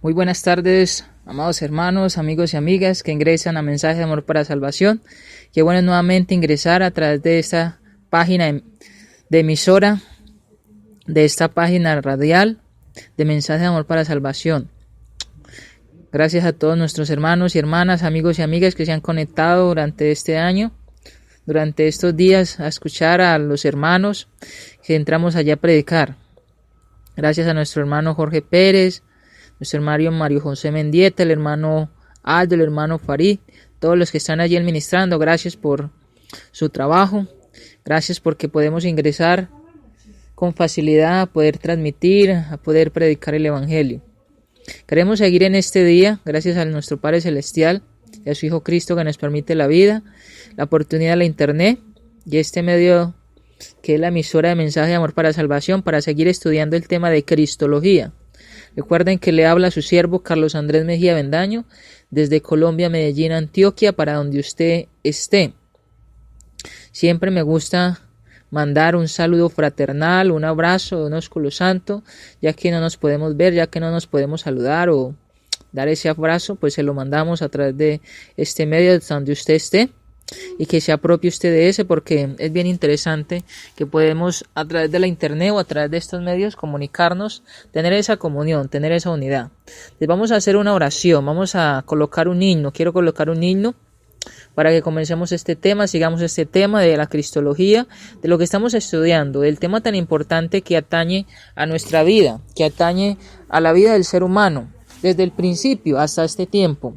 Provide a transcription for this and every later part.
Muy buenas tardes, amados hermanos, amigos y amigas que ingresan a Mensaje de Amor para Salvación. Qué bueno nuevamente ingresar a través de esta página de emisora, de esta página radial de Mensaje de Amor para Salvación. Gracias a todos nuestros hermanos y hermanas, amigos y amigas que se han conectado durante este año, durante estos días, a escuchar a los hermanos que entramos allá a predicar. Gracias a nuestro hermano Jorge Pérez, nuestro hermano Mario José Mendieta, el hermano Aldo, el hermano Farid, todos los que están allí administrando, gracias por su trabajo, gracias porque podemos ingresar con facilidad a poder transmitir, a poder predicar el Evangelio. Queremos seguir en este día, gracias a nuestro Padre Celestial y a su Hijo Cristo que nos permite la vida, la oportunidad de la internet y este medio que es la emisora de Mensaje de Amor para Salvación para seguir estudiando el tema de Cristología. Recuerden que le habla su siervo Carlos Andrés Mejía Bendaño desde Colombia, Medellín, Antioquia, para donde usted esté. Siempre me gusta mandar un saludo fraternal, un abrazo, un ósculo santo, ya que no nos podemos ver, ya que no nos podemos saludar o dar ese abrazo, pues se lo mandamos a través de este medio donde usted esté. Y que se apropie usted de ese, porque es bien interesante que podemos a través de la internet o a través de estos medios comunicarnos, tener esa comunión, tener esa unidad. Les vamos a hacer una oración, vamos a colocar un himno, quiero colocar un himno para que comencemos este tema, sigamos este tema de la cristología, de lo que estamos estudiando, del tema tan importante que atañe a nuestra vida, que atañe a la vida del ser humano, desde el principio hasta este tiempo.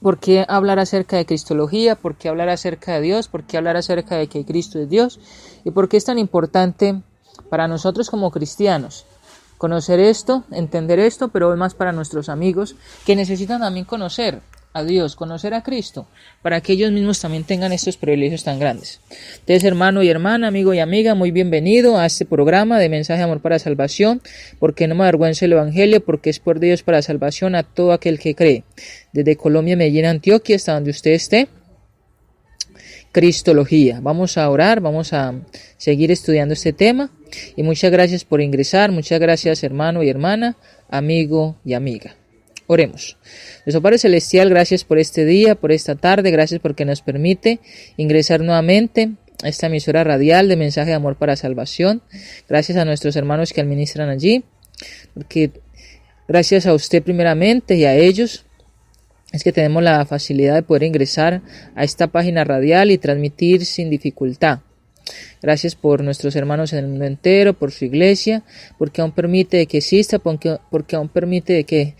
¿Por qué hablar acerca de cristología? ¿Por qué hablar acerca de Dios? ¿Por qué hablar acerca de que Cristo es Dios? ¿Y por qué es tan importante para nosotros como cristianos conocer esto, entender esto, pero más para nuestros amigos que necesitan también conocer a Dios, conocer a Cristo, para que ellos mismos también tengan estos privilegios tan grandes? Entonces, hermano y hermana, amigo y amiga, muy bienvenido a este programa de Mensaje de Amor para Salvación, porque no me avergüenza el Evangelio, porque es por Dios para salvación a todo aquel que cree. Desde Colombia, Medellín, Antioquia, hasta donde usted esté, Cristología. Vamos a orar, vamos a seguir estudiando este tema, y muchas gracias por ingresar, muchas gracias hermano y hermana, amigo y amiga. Oremos. Nuestro Padre Celestial, gracias por este día, por esta tarde, gracias porque nos permite ingresar nuevamente a esta emisora radial de Mensaje de Amor para Salvación. Gracias a nuestros hermanos que administran allí, porque gracias a usted primeramente y a ellos es que tenemos la facilidad de poder ingresar a esta página radial y transmitir sin dificultad. Gracias por nuestros hermanos en el mundo entero, por su iglesia, porque aún permite que exista, porque aún permite que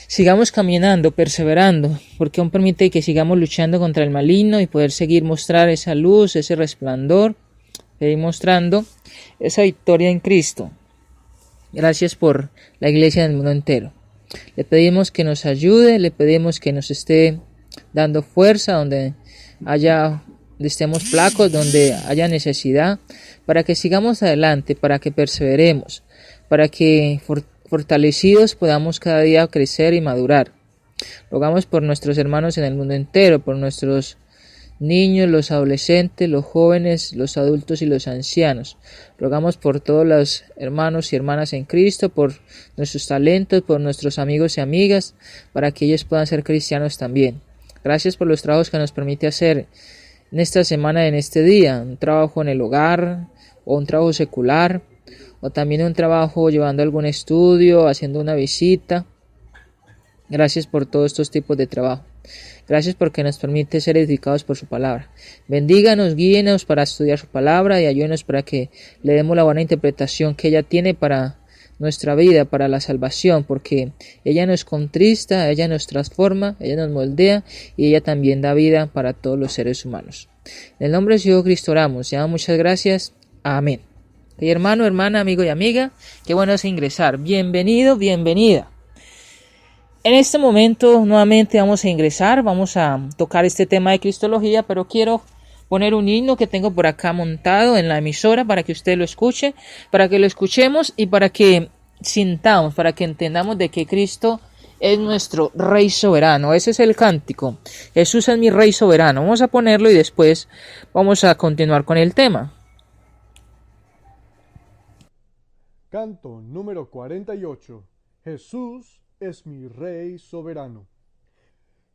sigamos caminando, perseverando, porque aún permite que sigamos luchando contra el maligno y poder seguir mostrar esa luz, ese resplandor, seguir mostrando esa victoria en Cristo. Gracias por la iglesia del mundo entero. Le pedimos que nos ayude, le pedimos que nos esté dando fuerza donde estemos flacos, donde haya necesidad, para que sigamos adelante, para que perseveremos, para que fortalecidos podamos cada día crecer y madurar. Rogamos por nuestros hermanos en el mundo entero, por nuestros niños, los adolescentes, los jóvenes, los adultos y los ancianos. Rogamos por todos los hermanos y hermanas en Cristo, por nuestros talentos, por nuestros amigos y amigas, para que ellos puedan ser cristianos también. Gracias por los trabajos que nos permite hacer en esta semana, en este día, un trabajo en el hogar o un trabajo secular, o también un trabajo llevando algún estudio, haciendo una visita. Gracias por todos estos tipos de trabajo. Gracias porque nos permite ser edificados por su palabra. Bendíganos, guíenos para estudiar su palabra y ayúdenos para que le demos la buena interpretación que ella tiene para nuestra vida, para la salvación, porque ella nos contrista, ella nos transforma, ella nos moldea y ella también da vida para todos los seres humanos. En el nombre de Dios Cristo oramos. Ya, muchas gracias. Amén. Y hermano, hermana, amigo y amiga, qué bueno es ingresar. Bienvenido, bienvenida. En este momento nuevamente vamos a ingresar, vamos a tocar este tema de cristología, pero quiero poner un himno que tengo por acá montado en la emisora para que usted lo escuche, para que lo escuchemos y para que sintamos, para que entendamos de que Cristo es nuestro Rey soberano. Ese es el cántico. Jesús es mi Rey soberano. Vamos a ponerlo y después vamos a continuar con el tema. Canto número 48. Jesús es mi Rey soberano.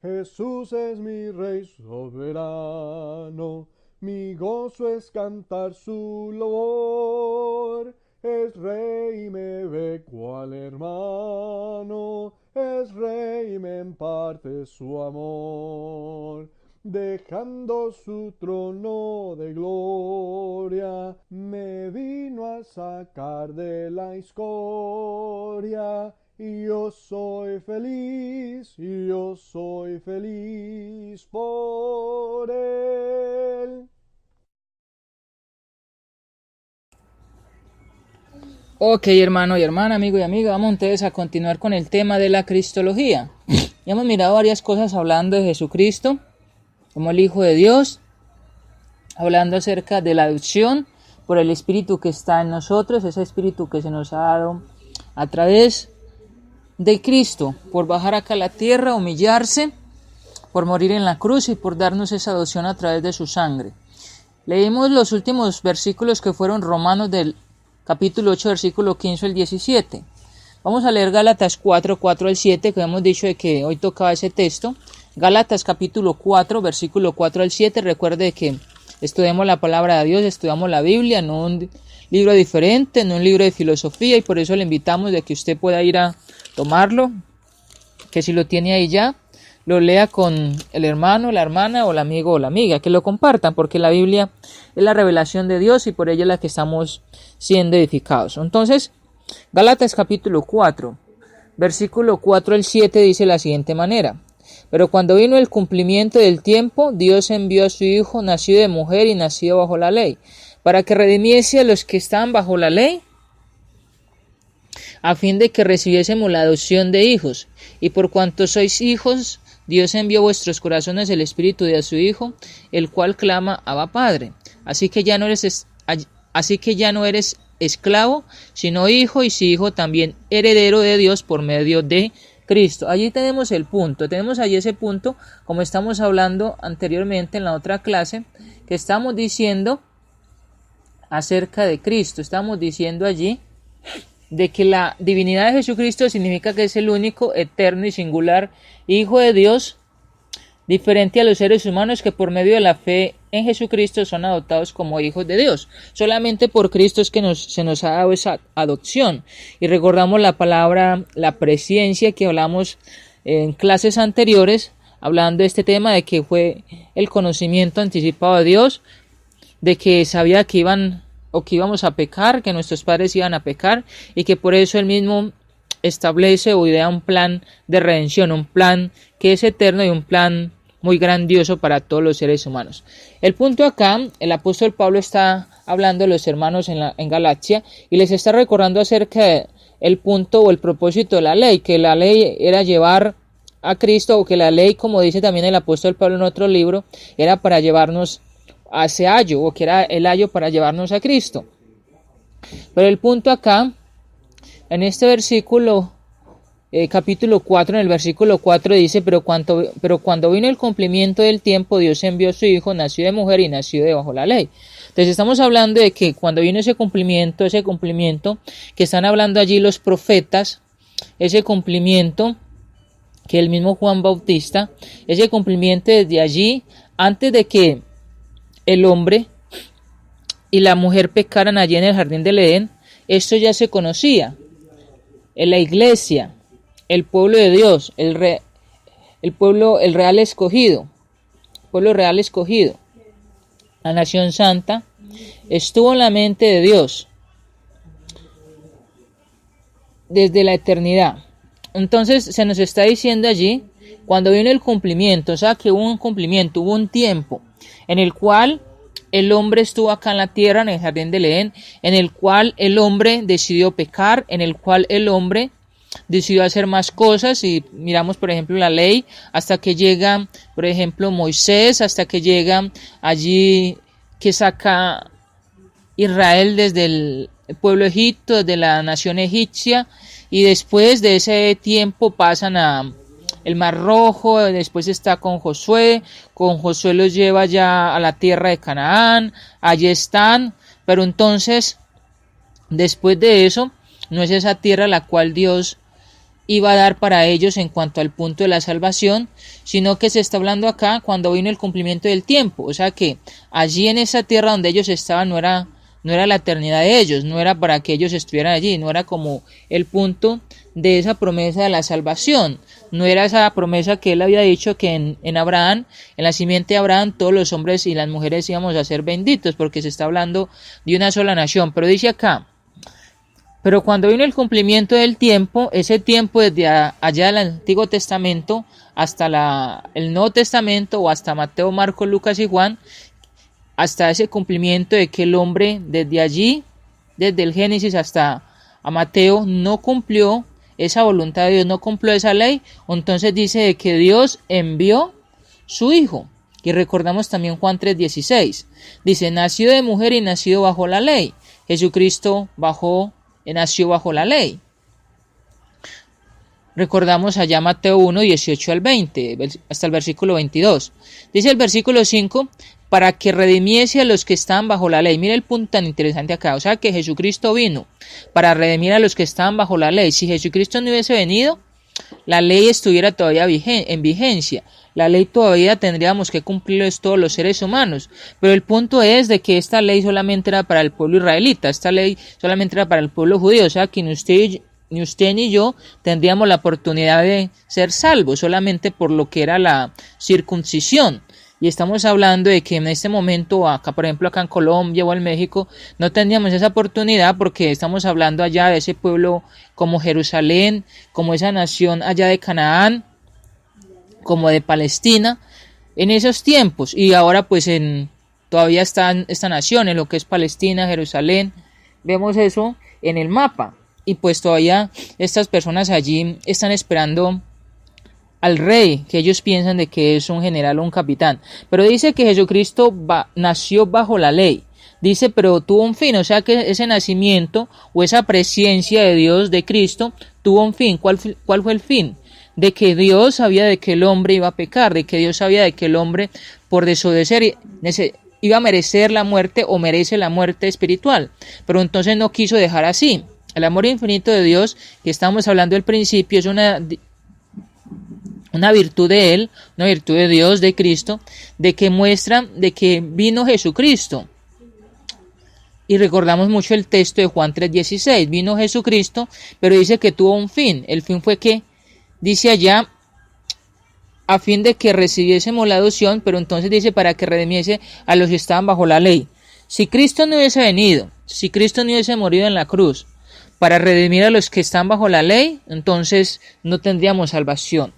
Jesús es mi Rey soberano, mi gozo es cantar su loor. Es Rey y me ve cual hermano, es Rey y me imparte su amor. Dejando su trono de gloria, me vino a sacar de la escoria. Y yo soy feliz por él. Ok, hermano y hermana, amigo y amiga, vamos entonces a continuar con el tema de la cristología. Ya hemos mirado varias cosas hablando de Jesucristo como el Hijo de Dios, hablando acerca de la adopción por el Espíritu que está en nosotros, ese Espíritu que se nos ha dado a través de Cristo, por bajar acá a la tierra, humillarse, por morir en la cruz y por darnos esa adopción a través de su sangre. Leímos los últimos versículos que fueron Romanos del capítulo 8, versículo 15 al 17. Vamos a leer Gálatas 4, 4 al 7, que hemos dicho de que hoy tocaba ese texto. Gálatas capítulo 4, versículo 4 al 7. Recuerde que estudiamos la palabra de Dios, estudiamos la Biblia, no un libro diferente, no un libro de filosofía, y por eso le invitamos de que usted pueda ir a tomarlo, que si lo tiene ahí ya, lo lea con el hermano, la hermana o el amigo o la amiga, que lo compartan, porque la Biblia es la revelación de Dios y por ella es la que estamos siendo edificados. Entonces, Gálatas capítulo 4, versículo 4 al 7 dice de la siguiente manera: pero cuando vino el cumplimiento del tiempo, Dios envió a su Hijo, nacido de mujer y nacido bajo la ley, para que redimiese a los que están bajo la ley, a fin de que recibiésemos la adopción de hijos. Y por cuanto sois hijos, Dios envió a vuestros corazones el Espíritu de su Hijo, el cual clama: Abba, Padre. Así que ya no eres esclavo, sino hijo, y si hijo, también heredero de Dios por medio de Cristo. Allí tenemos el punto, tenemos allí ese punto, como estamos hablando anteriormente en la otra clase, que estamos diciendo acerca de Cristo. Estamos diciendo allí de que la divinidad de Jesucristo significa que es el único, eterno y singular Hijo de Dios, diferente a los seres humanos que por medio de la fe en Jesucristo son adoptados como hijos de Dios. Solamente por Cristo es que se nos ha dado esa adopción. Y recordamos la palabra, la presciencia, que hablamos en clases anteriores, hablando de este tema de que fue el conocimiento anticipado de Dios, de que sabía que íbamos a pecar, que nuestros padres iban a pecar, y que por eso Él mismo establece o idea un plan de redención, un plan que es eterno y un plan muy grandioso para todos los seres humanos. El punto acá, el apóstol Pablo está hablando de los hermanos en Galacia y les está recordando acerca del punto o el propósito de la ley, que la ley era llevar a Cristo, o que la ley, como dice también el apóstol Pablo en otro libro, era para llevarnos a ese ayo, o que era el ayo para llevarnos a Cristo. Pero el punto acá, en este versículo, capítulo 4, en el versículo 4 dice: pero cuando vino el cumplimiento del tiempo, Dios envió a su Hijo, nacido de mujer y nacido debajo de la ley. Entonces estamos hablando de que cuando vino ese cumplimiento que están hablando allí los profetas, ese cumplimiento que el mismo Juan Bautista, ese cumplimiento desde allí, antes de que el hombre y la mujer pecaran allí en el jardín del Edén, esto ya se conocía. En la iglesia, el pueblo de Dios, el real escogido, la nación santa, estuvo en la mente de Dios desde la eternidad. Entonces se nos está diciendo allí, cuando vino el cumplimiento, o sea que hubo un cumplimiento, hubo un tiempo en el cual el hombre estuvo acá en la tierra, en el jardín del Edén, en el cual el hombre decidió pecar, en el cual el hombre decidió hacer más cosas. Y miramos, por ejemplo, la ley, hasta que llega, por ejemplo, Moisés, hasta que llega allí que saca Israel desde el pueblo egipto, desde la nación egipcia, y después de ese tiempo pasan a el Mar Rojo, después está con Josué los lleva ya a la tierra de Canaán, allí están, pero entonces, después de eso, no es esa tierra la cual Dios iba a dar para ellos en cuanto al punto de la salvación, sino que se está hablando acá cuando vino el cumplimiento del tiempo. O sea que allí en esa tierra donde ellos estaban no era la eternidad de ellos, no era para que ellos estuvieran allí, no era como el punto de esa promesa de la salvación, no era esa promesa que él había dicho que en Abraham, en la simiente de Abraham, todos los hombres y las mujeres íbamos a ser benditos, porque se está hablando de una sola nación. Pero dice acá, pero cuando vino el cumplimiento del tiempo, ese tiempo desde allá del Antiguo Testamento hasta el Nuevo Testamento, o hasta Mateo, Marcos, Lucas y Juan, hasta ese cumplimiento de que el hombre desde allí, desde el Génesis hasta a Mateo, no cumplió esa voluntad de Dios, no cumplió esa ley, entonces dice de que Dios envió su Hijo. Y recordamos también Juan 3:16, dice, nació de mujer y nacido bajo la ley. Jesucristo nació bajo la ley. Recordamos allá Mateo 1:18 al 20, hasta el versículo 22. Dice el versículo 5, para que redimiese a los que estaban bajo la ley. Mira el punto tan interesante acá, o sea que Jesucristo vino para redimir a los que estaban bajo la ley. Si Jesucristo no hubiese venido, la ley estuviera todavía en vigencia. La ley todavía tendríamos que cumplirla todos los seres humanos. Pero el punto es de que esta ley solamente era para el pueblo israelita, esta ley solamente era para el pueblo judío, o sea que ni usted ni yo tendríamos la oportunidad de ser salvos solamente por lo que era la circuncisión. Y estamos hablando de que en este momento, acá por ejemplo acá en Colombia o en México, no tendríamos esa oportunidad porque estamos hablando allá de ese pueblo como Jerusalén, como esa nación allá de Canaán, como de Palestina, en esos tiempos. Y ahora pues todavía están esta nación, en lo que es Palestina, Jerusalén, vemos eso en el mapa. Y pues todavía estas personas allí están esperando al rey, que ellos piensan de que es un general o un capitán. Pero dice que Jesucristo nació bajo la ley. Dice, pero tuvo un fin, o sea que ese nacimiento o esa presencia de Dios, de Cristo, tuvo un fin. ¿Cuál fue el fin? De que Dios sabía de que el hombre iba a pecar, de que Dios sabía de que el hombre por desobedecer iba a merecer la muerte o merece la muerte espiritual. Pero entonces no quiso dejar así. El amor infinito de Dios, que estamos hablando al principio, es una virtud de Él, una virtud de Dios, de Cristo, de que muestra de que vino Jesucristo. Y recordamos mucho el texto de Juan 3:16, vino Jesucristo, pero dice que tuvo un fin. El fin fue que, dice allá, a fin de que recibiésemos la adopción, pero entonces dice para que redimiese a los que estaban bajo la ley. Si Cristo no hubiese venido, si Cristo no hubiese morido en la cruz para redimir a los que están bajo la ley, entonces no tendríamos salvación.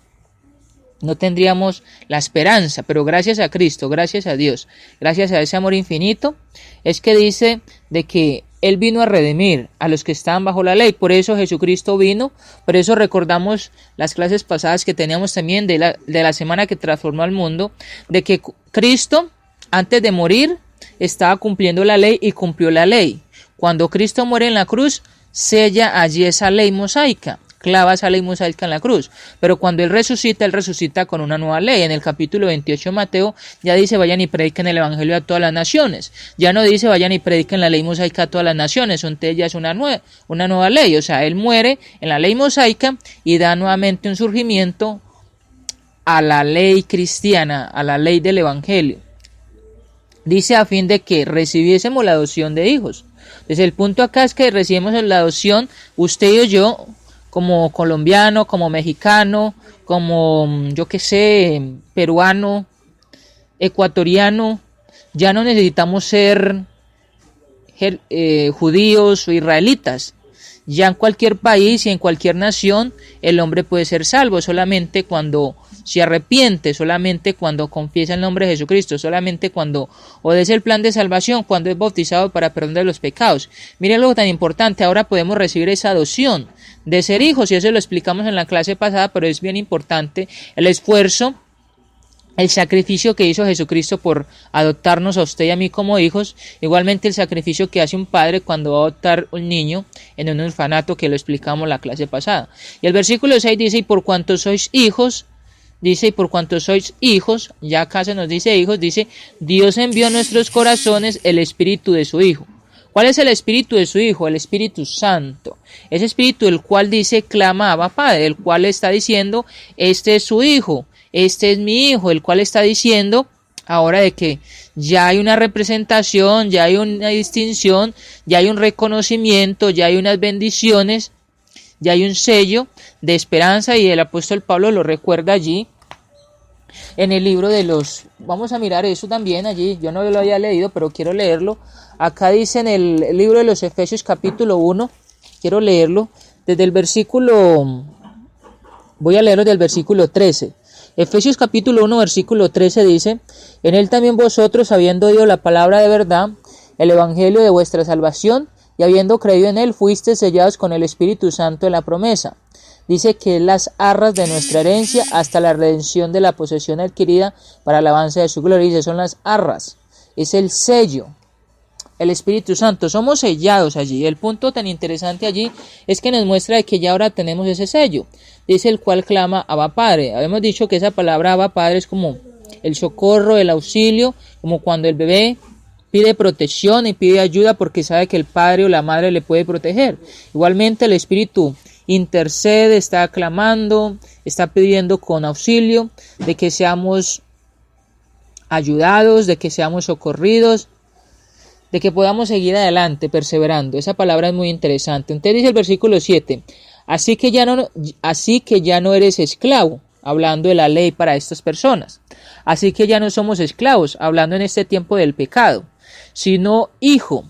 No tendríamos la esperanza, pero gracias a Cristo, gracias a Dios, gracias a ese amor infinito, es que dice de que Él vino a redimir a los que estaban bajo la ley. Por eso Jesucristo vino, por eso recordamos las clases pasadas que teníamos también de la semana que transformó al mundo, de que Cristo, antes de morir, estaba cumpliendo la ley y cumplió la ley. Cuando Cristo muere en la cruz, sella allí esa ley mosaica. Clava esa ley mosaica en la cruz, pero cuando Él resucita con una nueva ley. En el capítulo 28 de Mateo ya dice vayan y prediquen el evangelio a todas las naciones, ya no dice vayan y prediquen la ley mosaica a todas las naciones, entonces ya es una nueva ley, o sea, Él muere en la ley mosaica y da nuevamente un surgimiento a la ley cristiana, a la ley del evangelio. Dice a fin de que recibiésemos la adopción de hijos. Desde el punto acá es que recibimos la adopción, usted y yo, como colombiano, como mexicano, como yo qué sé, peruano, ecuatoriano, ya no necesitamos ser judíos o israelitas. Ya en cualquier país y en cualquier nación el hombre puede ser salvo solamente cuando se arrepiente, solamente cuando confiesa el nombre de Jesucristo, solamente cuando obedece el plan de salvación, cuando es bautizado para perdón de los pecados. Mire algo tan importante, ahora podemos recibir esa adopción de ser hijos, y eso lo explicamos en la clase pasada, pero es bien importante el esfuerzo, el sacrificio que hizo Jesucristo por adoptarnos a usted y a mí como hijos, igualmente el sacrificio que hace un padre cuando va a adoptar un niño en un orfanato, que lo explicamos en la clase pasada. Y el versículo 6 dice, y por cuanto sois hijos, ya acá se nos dice hijos, dice, Dios envió a nuestros corazones el espíritu de su Hijo, ¿Cuál es el espíritu de su Hijo? El Espíritu Santo. Ese espíritu el cual dice, clama Abba Padre, el cual está diciendo, este es su Hijo, este es mi Hijo, el cual está diciendo ahora de que ya hay una representación, ya hay una distinción, ya hay un reconocimiento, ya hay unas bendiciones, ya hay un sello de esperanza, y el apóstol Pablo lo recuerda allí en el libro de los... Vamos a mirar eso también allí, yo no lo había leído, pero quiero leerlo. Acá dice en el libro de los Efesios capítulo 1, quiero leerlo desde el versículo... Voy a leerlo del versículo 13. Efesios capítulo 1, versículo 13 dice, en él también vosotros, habiendo oído la palabra de verdad, el evangelio de vuestra salvación, y habiendo creído en él, fuisteis sellados con el Espíritu Santo de la promesa. Dice que es las arras de nuestra herencia hasta la redención de la posesión adquirida para alabanza de su gloria. Dice, son las arras, es el sello, el Espíritu Santo, somos sellados allí. El punto tan interesante allí es que nos muestra de que ya ahora tenemos ese sello. Dice el cual clama Abba Padre. Habíamos dicho que esa palabra Abba Padre es como el socorro, el auxilio, como cuando el bebé pide protección y pide ayuda porque sabe que el padre o la madre le puede proteger. Igualmente el Espíritu intercede, está clamando, está pidiendo con auxilio de que seamos ayudados, de que seamos socorridos, de que podamos seguir adelante, perseverando. Esa palabra es muy interesante. Entonces dice el versículo 7, así que ya no eres esclavo, hablando de la ley para estas personas. Así que ya no somos esclavos, hablando en este tiempo del pecado, sino hijo.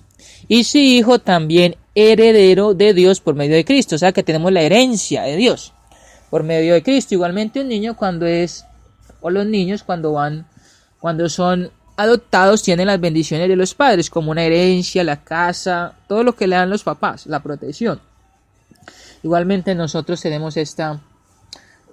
Y si hijo, también heredero de Dios por medio de Cristo. O sea que tenemos la herencia de Dios por medio de Cristo. Igualmente un niño los niños cuando son adoptados tienen las bendiciones de los padres, como una herencia, la casa, todo lo que le dan los papás, la protección. Igualmente nosotros tenemos este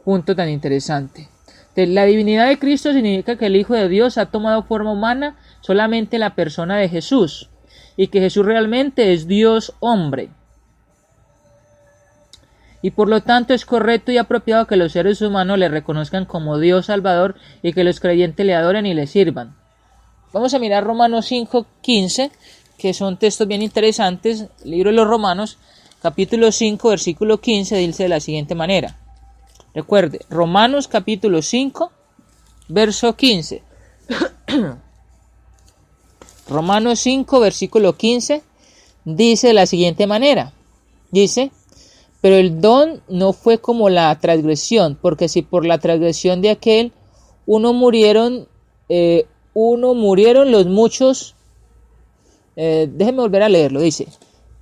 punto tan interesante. La divinidad de Cristo significa que el Hijo de Dios ha tomado forma humana solamente en la persona de Jesús, y que Jesús realmente es Dios hombre. Y por lo tanto es correcto y apropiado que los seres humanos le reconozcan como Dios Salvador y que los creyentes le adoren y le sirvan. Vamos a mirar Romanos 5:15, que son textos bien interesantes. El libro de los Romanos, capítulo 5, versículo 15, dice de la siguiente manera. Recuerde, Romanos capítulo 5, verso 15. Romanos 5, versículo 15, dice de la siguiente manera. Dice, pero el don no fue como la transgresión, porque si por la transgresión de aquel uno murieron los muchos. Déjenme volver a leerlo, dice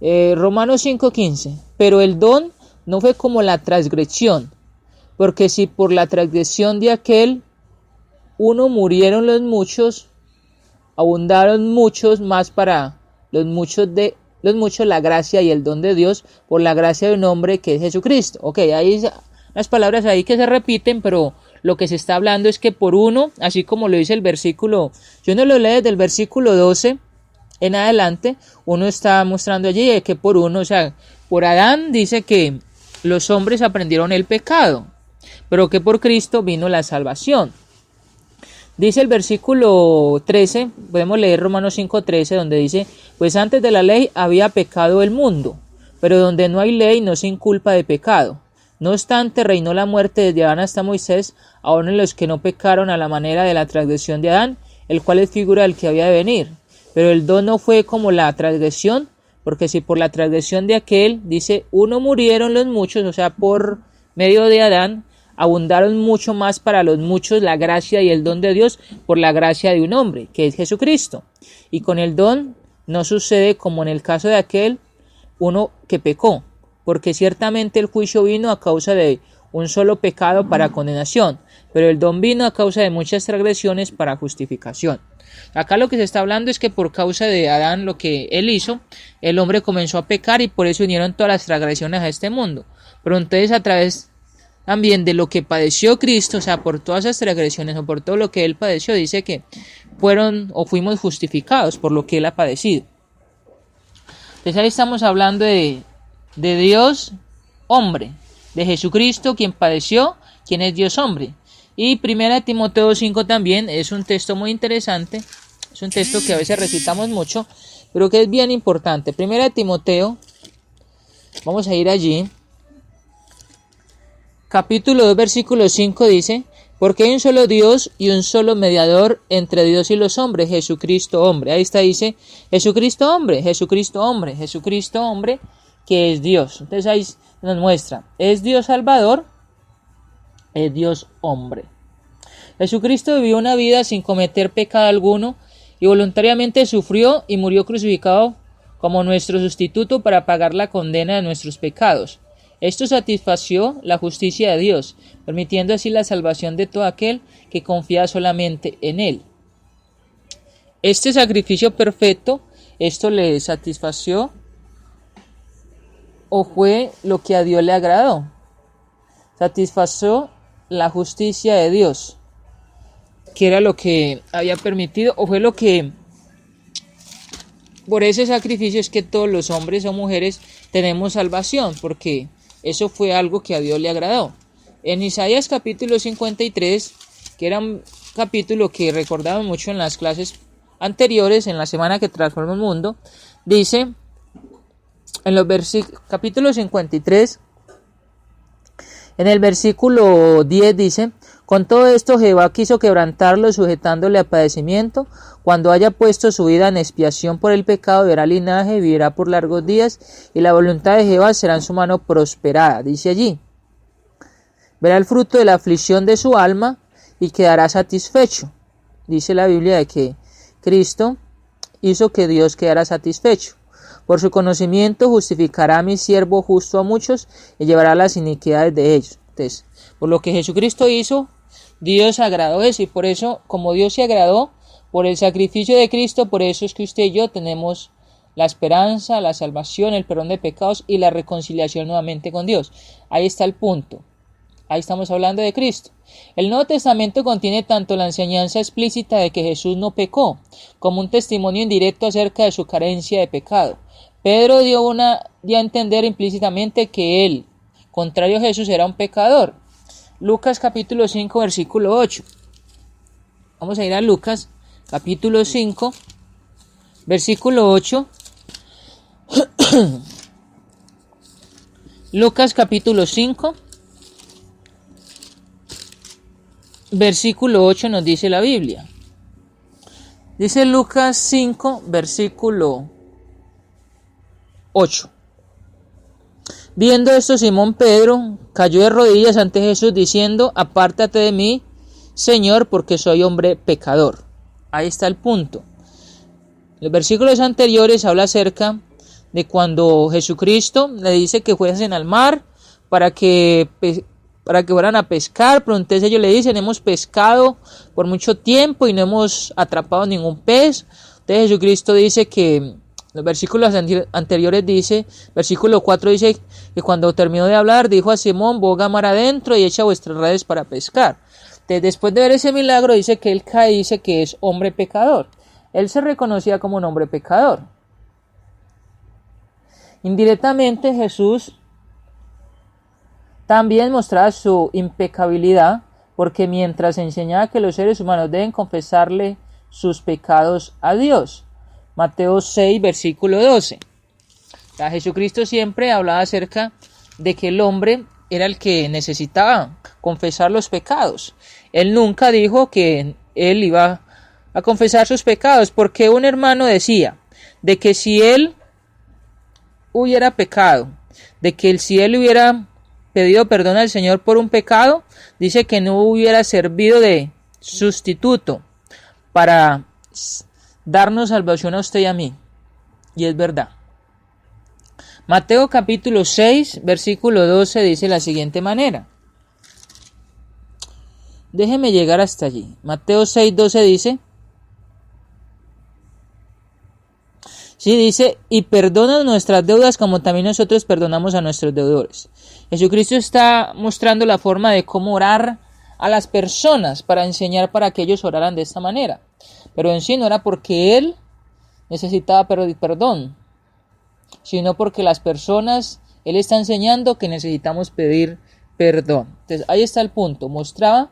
Romanos 5:15, pero el don no fue como la transgresión, porque si por la transgresión de aquel uno murieron los muchos, abundaron muchos más para los muchos la gracia y el don de Dios por la gracia de un hombre que es Jesucristo. Ok, hay las palabras ahí que se repiten, pero lo que se está hablando es que por uno, así como lo dice el versículo, yo no lo leo desde el versículo 12 en adelante, uno está mostrando allí que por uno, o sea, por Adán dice que los hombres aprendieron el pecado, pero que por Cristo vino la salvación. Dice el versículo 13, podemos leer Romanos 5:13, donde dice, pues antes de la ley había pecado el mundo, pero donde no hay ley no se inculpa de pecado. No obstante, reinó la muerte desde Adán hasta Moisés, aun en los que no pecaron a la manera de la transgresión de Adán, el cual es figura del que había de venir. Pero el don no fue como la transgresión, porque si por la transgresión de aquel, dice, uno murieron los muchos, o sea, por medio de Adán, abundaron mucho más para los muchos la gracia y el don de Dios por la gracia de un hombre, que es Jesucristo. Y con el don no sucede como en el caso de aquel uno que pecó, porque ciertamente el juicio vino a causa de un solo pecado para condenación, pero el don vino a causa de muchas transgresiones para justificación. Acá lo que se está hablando es que por causa de Adán, lo que él hizo, el hombre comenzó a pecar y por eso vinieron todas las transgresiones a este mundo. Pero entonces a través también de lo que padeció Cristo, o sea, por todas esas transgresiones o por todo lo que él padeció, dice que fuimos justificados por lo que él ha padecido. Entonces ahí estamos hablando de Dios hombre, de Jesucristo quien padeció, quien es Dios hombre. Y 1 Timoteo 5 también es un texto muy interesante, es un texto que a veces recitamos mucho, pero que es bien importante. Primera de Timoteo, vamos a ir allí. Capítulo 2, versículo 5 dice: porque hay un solo Dios y un solo mediador entre Dios y los hombres, Jesucristo hombre. Ahí está, dice Jesucristo hombre, Jesucristo hombre, Jesucristo hombre, que es Dios. Entonces ahí nos muestra, es Dios Salvador, es Dios hombre. Jesucristo vivió una vida sin cometer pecado alguno y voluntariamente sufrió y murió crucificado como nuestro sustituto para pagar la condena de nuestros pecados. Esto satisfació la justicia de Dios, permitiendo así la salvación de todo aquel que confía solamente en Él. Este sacrificio perfecto, esto le satisfació o fue lo que a Dios le agradó. Satisfació la justicia de Dios, que era lo que había permitido, o fue lo que, por ese sacrificio es que todos los hombres o mujeres tenemos salvación, porque eso fue algo que a Dios le agradó. En Isaías capítulo 53, que era un capítulo que recordamos mucho en las clases anteriores, en la semana que transformó el mundo, dice, en los capítulo 53, en el versículo 10 dice: con todo esto Jehová quiso quebrantarlo, sujetándole a padecimiento. Cuando haya puesto su vida en expiación por el pecado, verá linaje, vivirá por largos días, y la voluntad de Jehová será en su mano prosperada. Dice allí, verá el fruto de la aflicción de su alma y quedará satisfecho. Dice la Biblia de que Cristo hizo que Dios quedara satisfecho. Por su conocimiento justificará a mi siervo justo a muchos y llevará las iniquidades de ellos. Entonces, por lo que Jesucristo hizo, Dios agradó eso, y por eso, como Dios se agradó por el sacrificio de Cristo, por eso es que usted y yo tenemos la esperanza, la salvación, el perdón de pecados y la reconciliación nuevamente con Dios. Ahí está el punto. Ahí estamos hablando de Cristo. El Nuevo Testamento contiene tanto la enseñanza explícita de que Jesús no pecó, como un testimonio indirecto acerca de su carencia de pecado. Pedro dio a entender implícitamente que él, contrario a Jesús, era un pecador. Lucas capítulo 5, versículo 8. Vamos a ir a Lucas capítulo 5, versículo 8. Lucas capítulo 5, versículo 8 nos dice la Biblia. Dice Lucas 5, versículo 8. Viendo esto, Simón Pedro cayó de rodillas ante Jesús diciendo: apártate de mí, Señor, porque soy hombre pecador. Ahí está el punto. Los versículos anteriores habla acerca de cuando Jesucristo le dice que fuesen al mar para que fueran a pescar, pero entonces ellos le dicen: hemos pescado por mucho tiempo y no hemos atrapado ningún pez. Entonces Jesucristo dice que, los versículos anteriores dice, versículo 4 dice que cuando terminó de hablar, dijo a Simón: boga mar adentro y echa vuestras redes para pescar. Entonces, después de ver ese milagro, dice que él cae y dice que es hombre pecador. Él se reconocía como un hombre pecador. Indirectamente Jesús también mostraba su impecabilidad, porque mientras enseñaba que los seres humanos deben confesarle sus pecados a Dios. Mateo 6, versículo 12. Jesucristo siempre hablaba acerca de que el hombre era el que necesitaba confesar los pecados. Él nunca dijo que él iba a confesar sus pecados, porque un hermano decía de que si él hubiera pecado, de que si él hubiera pedido perdón al Señor por un pecado, dice que no hubiera servido de sustituto para darnos salvación a usted y a mí. Y es verdad. Mateo capítulo 6, versículo 12 dice de la siguiente manera. Déjeme llegar hasta allí. Mateo 6, 12 dice. Sí, dice: y perdona nuestras deudas como también nosotros perdonamos a nuestros deudores. Jesucristo está mostrando la forma de cómo orar a las personas para enseñar para que ellos oraran de esta manera. Pero en sí no era porque él necesitaba perdón, sino porque las personas, él está enseñando que necesitamos pedir perdón. Entonces ahí está el punto. Mostraba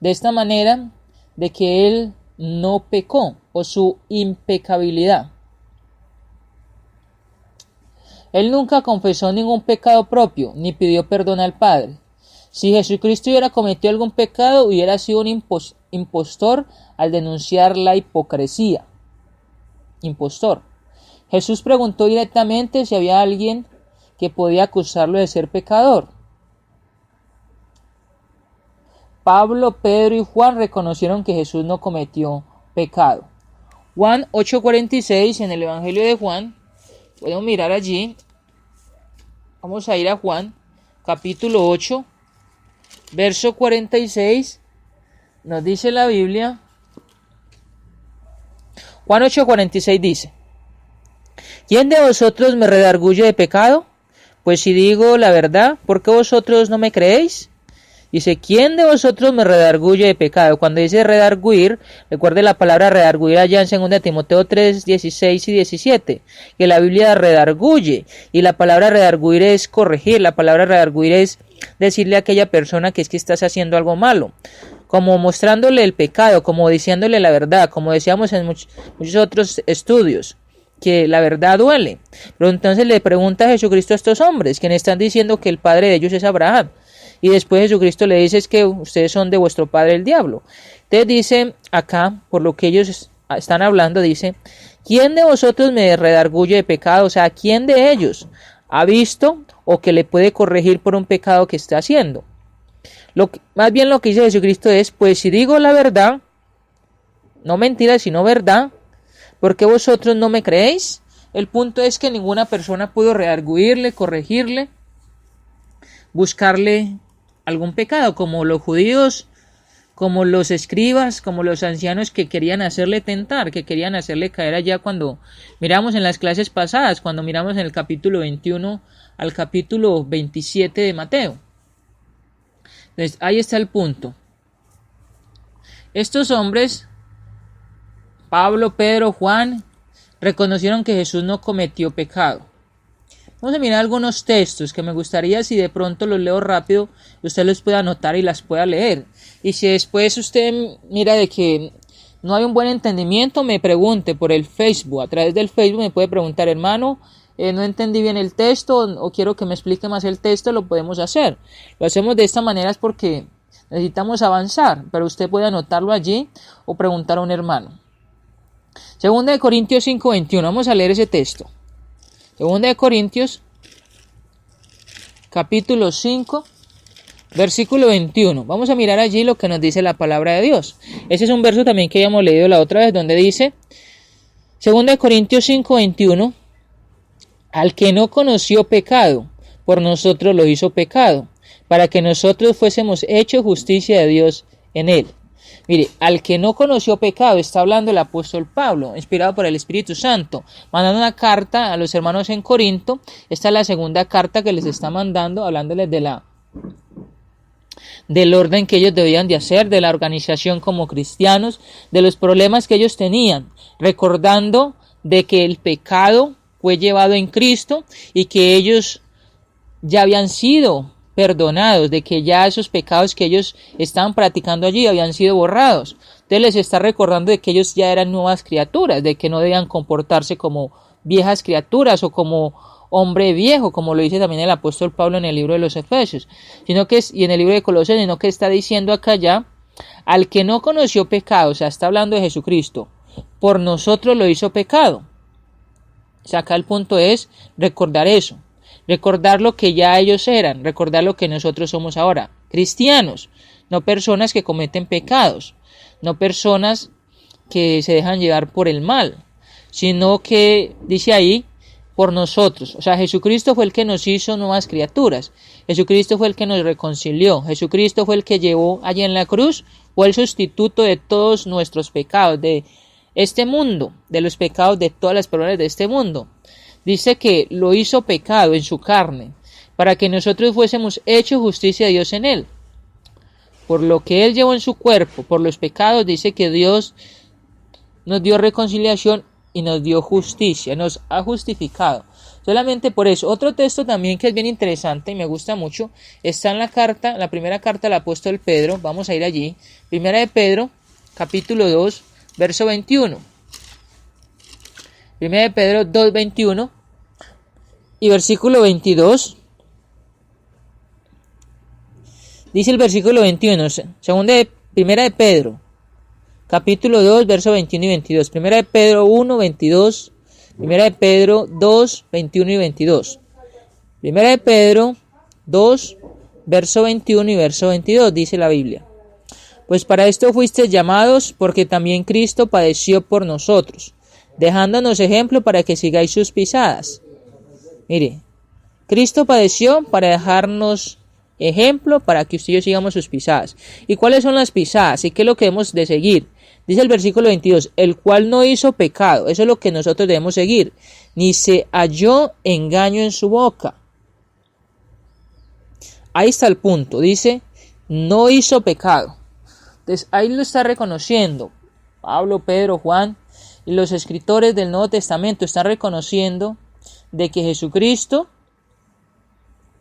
de esta manera de que él no pecó, o su impecabilidad. Él nunca confesó ningún pecado propio, ni pidió perdón al Padre. Si Jesucristo hubiera cometido algún pecado, hubiera sido un impostor al denunciar la hipocresía. Impostor. Jesús preguntó directamente si había alguien que podía acusarlo de ser pecador. Pablo, Pedro y Juan reconocieron que Jesús no cometió pecado. Juan 8:46 en el Evangelio de Juan, podemos mirar allí, vamos a ir a Juan, capítulo 8, verso 46, nos dice la Biblia, Juan 8:46 dice: ¿Quién de vosotros me redarguye de pecado? Pues si digo la verdad, ¿por qué vosotros no me creéis? Dice, ¿quién de vosotros me redarguye de pecado? Cuando dice redarguir, recuerde la palabra redarguir allá en 2 Timoteo 3, 16 y 17, que la Biblia redarguye, y la palabra redarguir es corregir, la palabra redarguir es decirle a aquella persona que es que estás haciendo algo malo, como mostrándole el pecado, como diciéndole la verdad, como decíamos en muchos otros estudios, que la verdad duele. Pero entonces le pregunta a Jesucristo a estos hombres, quienes están diciendo que el padre de ellos es Abraham, y después Jesucristo le dice es que ustedes son de vuestro padre el diablo. Entonces dice acá, por lo que ellos están hablando, dice, ¿quién de vosotros me redarguye de pecado? O sea, ¿quién de ellos ha visto o que le puede corregir por un pecado que está haciendo? Más bien lo que dice Jesucristo es, pues si digo la verdad, no mentira, sino verdad, ¿por qué vosotros no me creéis? El punto es que ninguna persona pudo redarguirle, corregirle, buscarle algún pecado, como los judíos, como los escribas, como los ancianos que querían hacerle tentar, que querían hacerle caer allá cuando miramos en las clases pasadas, cuando miramos en el capítulo 21 al capítulo 27 de Mateo. Entonces, ahí está el punto. Estos hombres, Pablo, Pedro, Juan, reconocieron que Jesús no cometió pecado. Vamos a mirar algunos textos que me gustaría, si de pronto los leo rápido, usted los pueda anotar y las pueda leer. Y si después usted mira de que no hay un buen entendimiento, me pregunte por el Facebook. A través del Facebook me puede preguntar, hermano, no entendí bien el texto o quiero que me explique más el texto, lo podemos hacer. Lo hacemos de esta manera es porque necesitamos avanzar, pero usted puede anotarlo allí o preguntar a un hermano. 2 Corintios 5:21, vamos a leer ese texto. 2 Corintios, capítulo 5, versículo 21. Vamos a mirar allí lo que nos dice la palabra de Dios. Ese es un verso también que habíamos leído la otra vez, donde dice, 2 Corintios 5:21, al que no conoció pecado, por nosotros lo hizo pecado, para que nosotros fuésemos hechos justicia de Dios en él. Mire, al que no conoció pecado, está hablando el apóstol Pablo, inspirado por el Espíritu Santo, mandando una carta a los hermanos en Corinto. Esta es la segunda carta que les está mandando, hablándoles del orden que ellos debían de hacer, de la organización como cristianos, de los problemas que ellos tenían, recordando de que el pecado fue llevado en Cristo y que ellos ya habían sido perdonados, de que ya esos pecados que ellos estaban practicando allí habían sido borrados. Entonces les está recordando de que ellos ya eran nuevas criaturas, de que no debían comportarse como viejas criaturas o como hombre viejo, como lo dice también el apóstol Pablo en el libro de los Efesios, y en el libro de Colosenses, sino que está diciendo acá ya, al que no conoció pecado, o sea, está hablando de Jesucristo, por nosotros lo hizo pecado. O sea, acá el punto es recordar eso. Recordar lo que ya ellos eran, recordar lo que nosotros somos ahora, cristianos, no personas que cometen pecados, no personas que se dejan llevar por el mal, sino que, dice ahí, por nosotros. O sea, Jesucristo fue el que nos hizo nuevas criaturas, Jesucristo fue el que nos reconcilió, Jesucristo fue el que llevó allí en la cruz, fue el sustituto de todos nuestros pecados, de este mundo, de los pecados de todas las personas de este mundo. Dice que lo hizo pecado en su carne, para que nosotros fuésemos hechos justicia de Dios en él. Por lo que él llevó en su cuerpo, por los pecados, dice que Dios nos dio reconciliación y nos dio justicia, nos ha justificado. Solamente por eso. Otro texto también que es bien interesante y me gusta mucho, está en la primera carta del apóstol Pedro. Vamos a ir allí. Primera de Pedro, capítulo 2, verso 21. Primera de Pedro 2:21. y versículo 22. Dice el versículo 21, primera de Pedro, capítulo 2, verso 21 y 22. Primera de Pedro 1, 22. Primera de Pedro 2, 21 y 22. Primera de Pedro 2, verso 21 y verso 22, dice la Biblia. Pues para esto fuisteis llamados, porque también Cristo padeció por nosotros, dejándonos ejemplo para que sigáis sus pisadas. Mire, Cristo padeció para dejarnos ejemplo para que usted y yo sigamos sus pisadas. ¿Y cuáles son las pisadas? ¿Y qué es lo que debemos de seguir? Dice el versículo 22, el cual no hizo pecado. Eso es lo que nosotros debemos seguir. Ni se halló engaño en su boca. Ahí está el punto. Dice, no hizo pecado. Entonces ahí lo está reconociendo Pablo, Pedro, Juan y los escritores del Nuevo Testamento están reconociendo de que Jesucristo,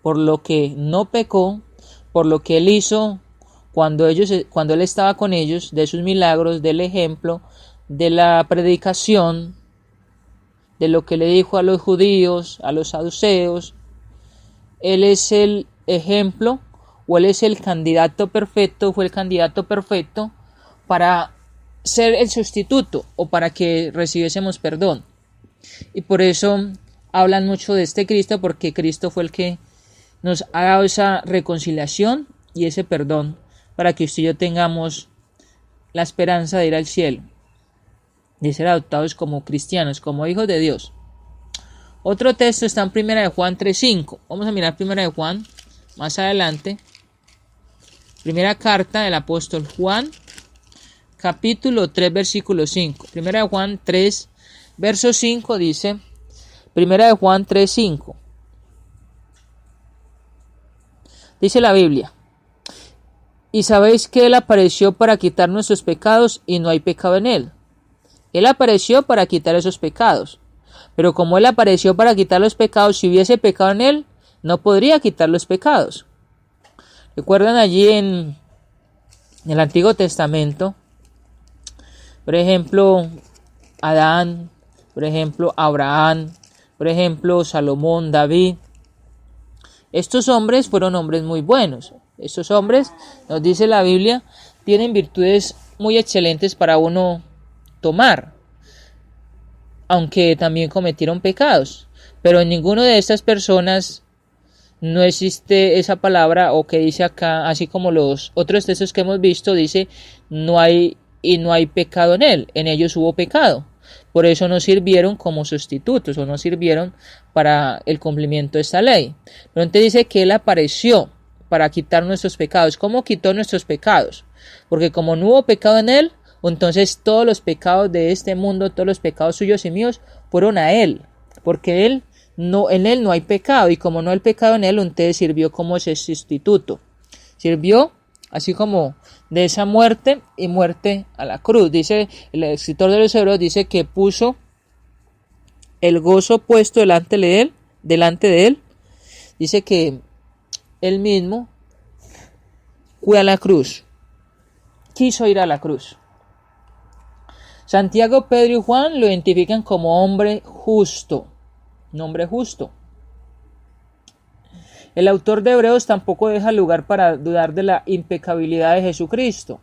por lo que no pecó, por lo que él hizo cuando él estaba con ellos, de sus milagros, del ejemplo, de la predicación, de lo que le dijo a los judíos, a los saduceos, él es el ejemplo, o él es el candidato perfecto, fue el candidato perfecto para ser el sustituto o para que recibiésemos perdón. Y por eso hablan mucho de este Cristo, porque Cristo fue el que nos ha dado esa reconciliación y ese perdón para que usted y yo tengamos la esperanza de ir al cielo, de ser adoptados como cristianos, como hijos de Dios. Otro texto está en 1 de Juan 3:5. Vamos a mirar 1 de Juan más adelante. Primera carta del apóstol Juan, capítulo 3, versículo 5. 1 de Juan 3, verso 5 dice, 1 de Juan 3:5. Dice la Biblia, y sabéis que Él apareció para quitar nuestros pecados y no hay pecado en Él. Él apareció para quitar esos pecados. Pero como Él apareció para quitar los pecados, si hubiese pecado en Él, no podría quitar los pecados. ¿Recuerdan allí en el Antiguo Testamento? Por ejemplo, Adán, por ejemplo, Abraham, por ejemplo, Salomón, David. Estos hombres fueron hombres muy buenos. Estos hombres, nos dice la Biblia, tienen virtudes muy excelentes para uno tomar, aunque también cometieron pecados. Pero en ninguno de estas personas no existe esa palabra, o que dice acá, así como los otros textos que hemos visto, dice, no hay pecado en él, en ellos hubo pecado. Por eso no sirvieron como sustitutos, o no sirvieron para el cumplimiento de esta ley. Pero entonces dice que Él apareció para quitar nuestros pecados. ¿Cómo quitó nuestros pecados? Porque como no hubo pecado en Él, entonces todos los pecados de este mundo, todos los pecados suyos y míos, fueron a Él. Porque en Él no hay pecado, y como no hay pecado en Él, entonces sirvió como ese sustituto. Sirvió así como de esa muerte y muerte a la cruz. Dice el escritor de los Hebreos, dice que puso el gozo puesto delante de él. Dice que él mismo fue a la cruz, quiso ir a la cruz. Santiago, Pedro y Juan lo identifican como hombre justo, un hombre justo. El autor de Hebreos tampoco deja lugar para dudar de la impecabilidad de Jesucristo.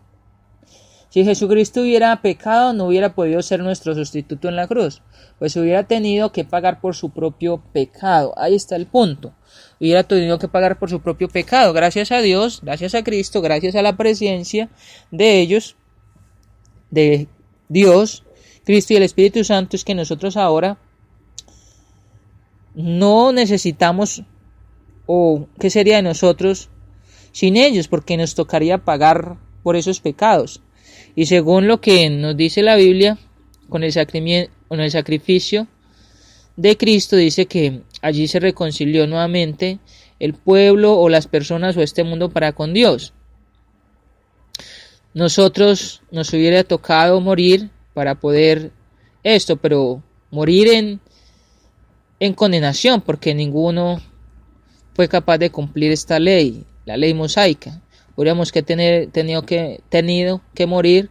Si Jesucristo hubiera pecado, no hubiera podido ser nuestro sustituto en la cruz, pues hubiera tenido que pagar por su propio pecado. Ahí está el punto. Hubiera tenido que pagar por su propio pecado. Gracias a Dios, gracias a Cristo, gracias a la presencia de ellos, de Dios, Cristo y el Espíritu Santo, es que nosotros ahora no necesitamos, o qué sería de nosotros sin ellos, porque nos tocaría pagar por esos pecados. Y según lo que nos dice la Biblia, con el sacrificio de Cristo, dice que allí se reconcilió nuevamente el pueblo, o las personas, o este mundo para con Dios. Nosotros nos hubiera tocado morir para poder esto, pero morir en condenación, porque ninguno fue capaz de cumplir esta ley, la ley mosaica. Hubiéramos tenido que morir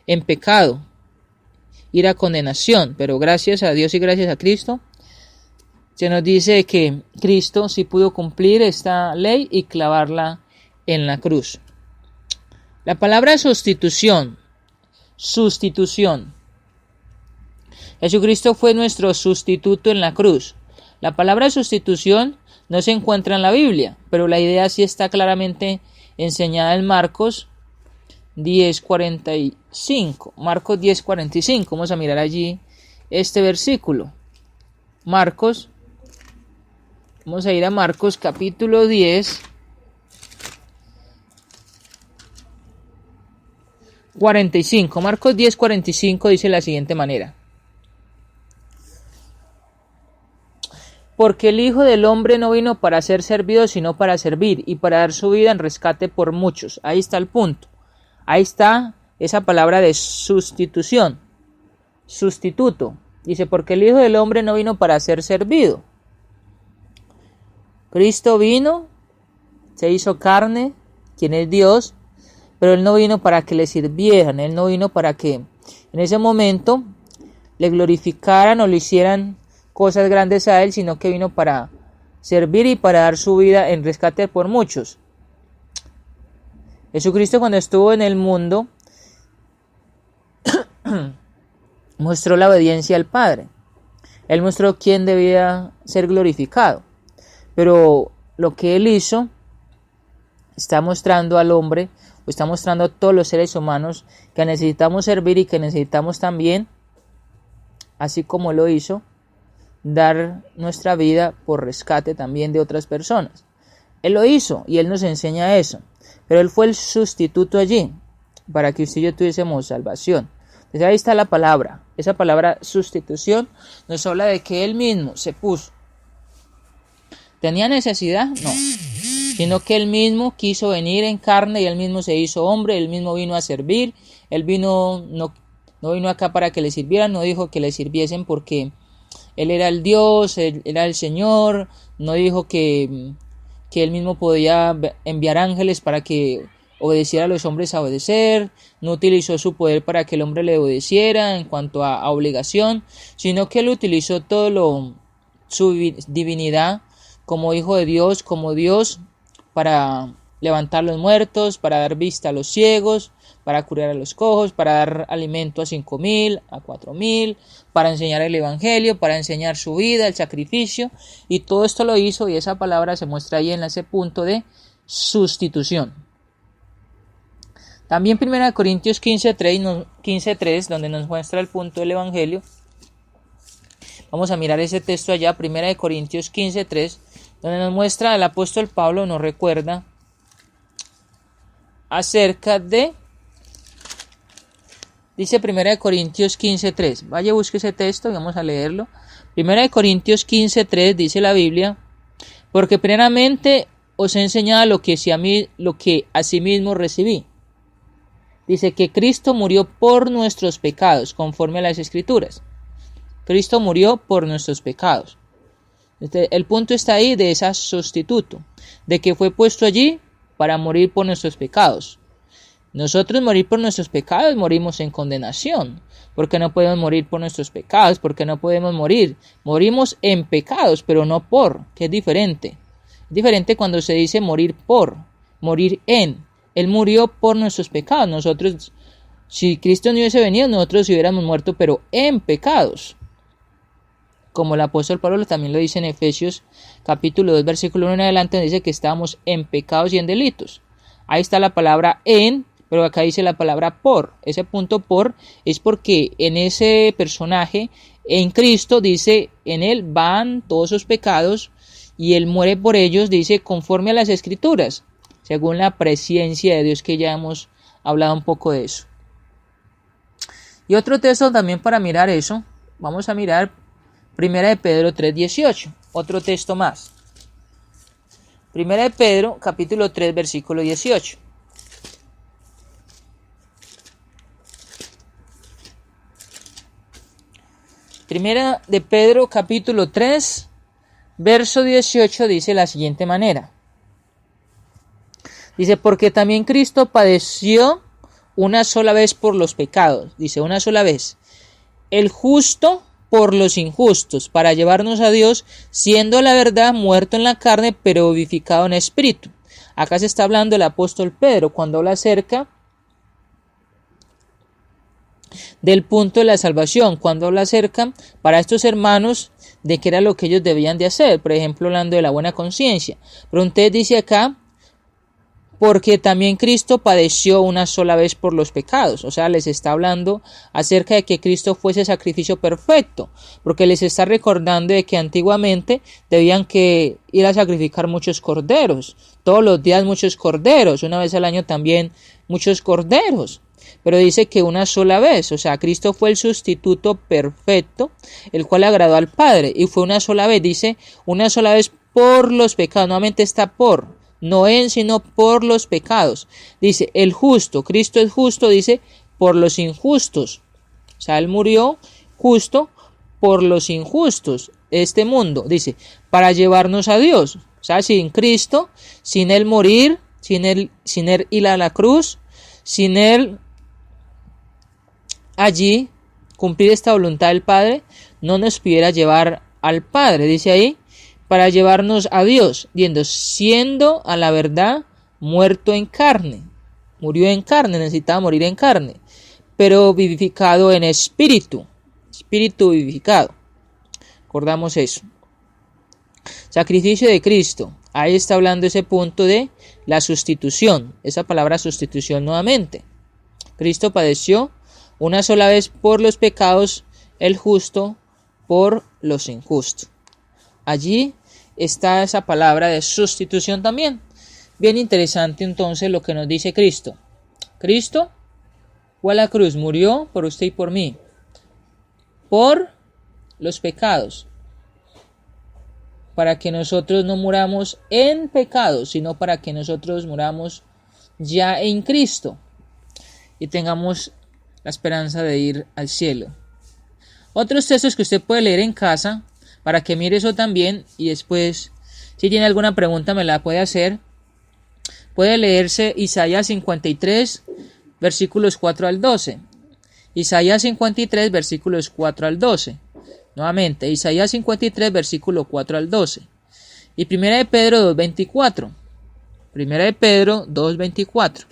en pecado, ir a condenación, pero gracias a Dios y gracias a Cristo se nos dice que Cristo sí pudo cumplir esta ley y clavarla en la cruz. La palabra sustitución. Jesucristo fue nuestro sustituto en la cruz. La palabra sustitución no se encuentra en la Biblia, pero la idea sí está claramente enseñada en Marcos 10:45. Marcos 10:45. Vamos a mirar allí este versículo. Vamos a ir a Marcos capítulo 10. 45. Marcos 10:45 dice de la siguiente manera: porque el Hijo del Hombre no vino para ser servido, sino para servir y para dar su vida en rescate por muchos. Ahí está el punto. Ahí está esa palabra de sustitución. Sustituto. Dice, porque el Hijo del Hombre no vino para ser servido. Cristo vino, se hizo carne, quien es Dios, pero Él no vino para que le sirvieran. Él no vino para que en ese momento le glorificaran o le hicieran cosas grandes a Él, sino que vino para servir y para dar su vida en rescate por muchos. Jesucristo, cuando estuvo en el mundo, mostró la obediencia al Padre. Él mostró quién debía ser glorificado. Pero lo que Él hizo está mostrando al hombre, o está mostrando a todos los seres humanos, que necesitamos servir y que necesitamos también, así como lo hizo, dar nuestra vida por rescate también de otras personas. Él lo hizo y Él nos enseña eso. Pero Él fue el sustituto allí para que usted y yo tuviésemos salvación. Entonces ahí está la palabra. Esa palabra sustitución nos habla de que Él mismo se puso. ¿Tenía necesidad? No. Sino que Él mismo quiso venir en carne y Él mismo se hizo hombre. Él mismo vino a servir. Él no vino acá para que le sirvieran. No dijo que le sirviesen porque Él era el Dios, Él era el Señor. No dijo que Él mismo podía enviar ángeles para que obedeciera a los hombres a obedecer. No utilizó su poder para que el hombre le obedeciera en cuanto a obligación, sino que Él utilizó su divinidad como Hijo de Dios, como Dios, para levantar a los muertos, para dar vista a los ciegos, para curar a los cojos, para dar alimento a 5,000, a 4,000, para enseñar el evangelio, para enseñar su vida, el sacrificio, y todo esto lo hizo, y esa palabra se muestra ahí en ese punto de sustitución. También 1 Corintios 15:3, donde nos muestra el punto del evangelio. Vamos a mirar ese texto allá, 1 Corintios 15:3, donde nos muestra el apóstol Pablo, nos recuerda acerca de, dice 1 Corintios 15:3, vaya, busque ese texto y vamos a leerlo. 1 Corintios 15:3 dice la Biblia: porque primeramente os he enseñado lo que asimismo recibí. Dice que Cristo murió por nuestros pecados, conforme a las Escrituras. Cristo murió por nuestros pecados. El punto está ahí de ese sustituto, de que fue puesto allí para morir por nuestros pecados. Nosotros morir por nuestros pecados morimos en condenación, porque no podemos morir por nuestros pecados, porque no podemos morir. Morimos en pecados, pero no por, que es diferente. Es diferente cuando se dice morir por, morir en. Él murió por nuestros pecados. Nosotros, si Cristo no hubiese venido, nosotros hubiéramos muerto, pero en pecados. Como el apóstol Pablo también lo dice en Efesios capítulo 2, versículo 1 en adelante, dice que estábamos en pecados y en delitos. Ahí está la palabra en, pero acá dice la palabra por. Ese punto por es porque en ese personaje, en Cristo, dice, en Él van todos sus pecados y Él muere por ellos, dice, conforme a las Escrituras, según la presciencia de Dios, que ya hemos hablado un poco de eso. Y otro texto también para mirar eso, vamos a mirar 1 de Pedro 3:18, otro texto más. 1 de Pedro, capítulo 3, versículo 18. Primera de Pedro, capítulo 3, verso 18, dice la siguiente manera. Dice, porque también Cristo padeció una sola vez por los pecados. Dice, una sola vez. El justo por los injustos, para llevarnos a Dios, siendo la verdad muerto en la carne, pero vivificado en espíritu. Acá se está hablando el apóstol Pedro cuando habla acerca del punto de la salvación, cuando habla acerca para estos hermanos de qué era lo que ellos debían de hacer, por ejemplo hablando de la buena conciencia. Pero usted dice acá, porque también Cristo padeció una sola vez por los pecados, o sea, les está hablando acerca de que Cristo fuese sacrificio perfecto, porque les está recordando de que antiguamente debían que ir a sacrificar muchos corderos, todos los días muchos corderos, una vez al año también muchos corderos. Pero dice que una sola vez, o sea, Cristo fue el sustituto perfecto, el cual agradó al Padre, y fue una sola vez, dice, una sola vez por los pecados, nuevamente está por, no en, sino por los pecados. Dice, el justo, Cristo es justo, dice, por los injustos, o sea, Él murió justo por los injustos, este mundo, dice, para llevarnos a Dios, o sea, sin Cristo, sin Él morir, sin Él ir a la cruz, sin Él allí cumplir esta voluntad del Padre, no nos pudiera llevar al Padre, dice ahí, para llevarnos a Dios, siendo a la verdad muerto en carne, murió en carne, necesitaba morir en carne, pero vivificado en espíritu vivificado, recordamos eso, sacrificio de Cristo, ahí está hablando ese punto de la sustitución, esa palabra sustitución nuevamente, Cristo padeció una sola vez por los pecados, el justo por los injustos. Allí está esa palabra de sustitución también. Bien interesante entonces lo que nos dice Cristo. Cristo fue a la cruz, murió por usted y por mí, por los pecados, para que nosotros no muramos en pecados, sino para que nosotros muramos ya en Cristo y tengamos la esperanza de ir al cielo. Otros textos que usted puede leer en casa para que mire eso también y después si tiene alguna pregunta me la puede hacer. Puede leerse Isaías 53 versículos 4 al 12. Isaías 53 versículos 4 al 12. Nuevamente Isaías 53 versículo 4 al 12. Y Primera de Pedro 2:24. Primera de Pedro 2:24.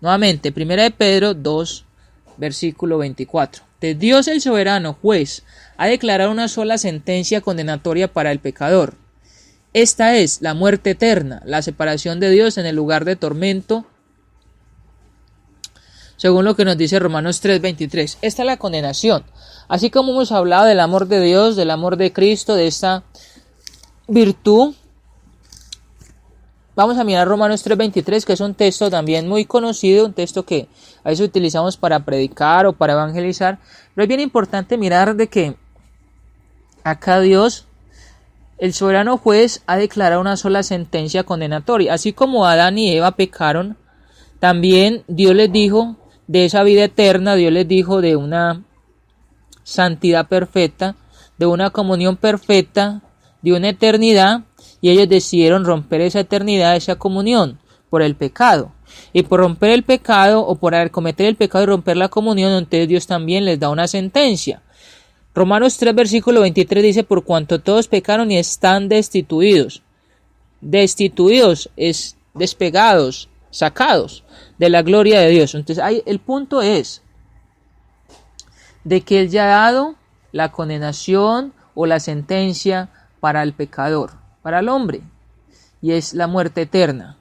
Nuevamente Primera de Pedro 2 versículo 24. De Dios el soberano juez ha declarado una sola sentencia condenatoria para el pecador. Esta es la muerte eterna, la separación de Dios en el lugar de tormento, según lo que nos dice Romanos 3:23. Esta es la condenación. Así como hemos hablado del amor de Dios, del amor de Cristo, de esta virtud, vamos a mirar Romanos 3:23, que es un texto también muy conocido, un texto que a veces utilizamos para predicar o para evangelizar, pero es bien importante mirar de que acá Dios, el soberano juez, ha declarado una sola sentencia condenatoria. Así como Adán y Eva pecaron, también Dios les dijo de esa vida eterna, Dios les dijo de una santidad perfecta, de una comunión perfecta, de una eternidad, y ellos decidieron romper esa eternidad, esa comunión, por el pecado. Y por romper el pecado, o por cometer el pecado y romper la comunión, entonces Dios también les da una sentencia. Romanos 3 versículo 23 dice, por cuanto todos pecaron y están destituidos. Destituidos es despegados, sacados de la gloria de Dios. Entonces el punto es de que Él ya ha dado la condenación o la sentencia para el pecador, para el hombre, y es la muerte eterna.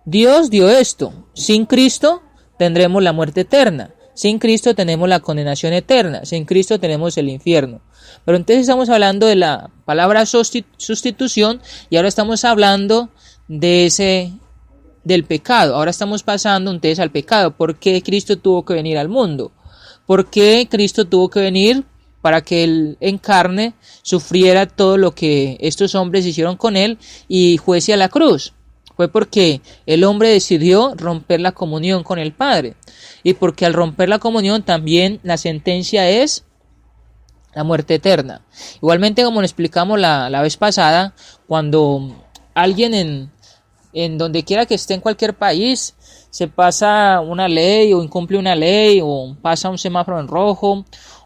Dios dio esto. Sin Cristo tendremos la muerte eterna. Sin Cristo tenemos la condenación eterna. Sin Cristo tenemos el infierno. Pero entonces estamos hablando de la palabra sustitución y ahora estamos hablando del pecado. Ahora estamos pasando entonces al pecado. ¿Por qué Cristo tuvo que venir al mundo? ¿Por qué Cristo tuvo que venir para que Él en carne sufriera todo lo que estos hombres hicieron con Él y fuese a la cruz? Fue porque el hombre decidió romper la comunión con el Padre. Y porque al romper la comunión también la sentencia es la muerte eterna. Igualmente, como lo explicamos la vez pasada, cuando alguien en donde quiera que esté en cualquier país se pasa una ley o incumple una ley o pasa un semáforo en rojo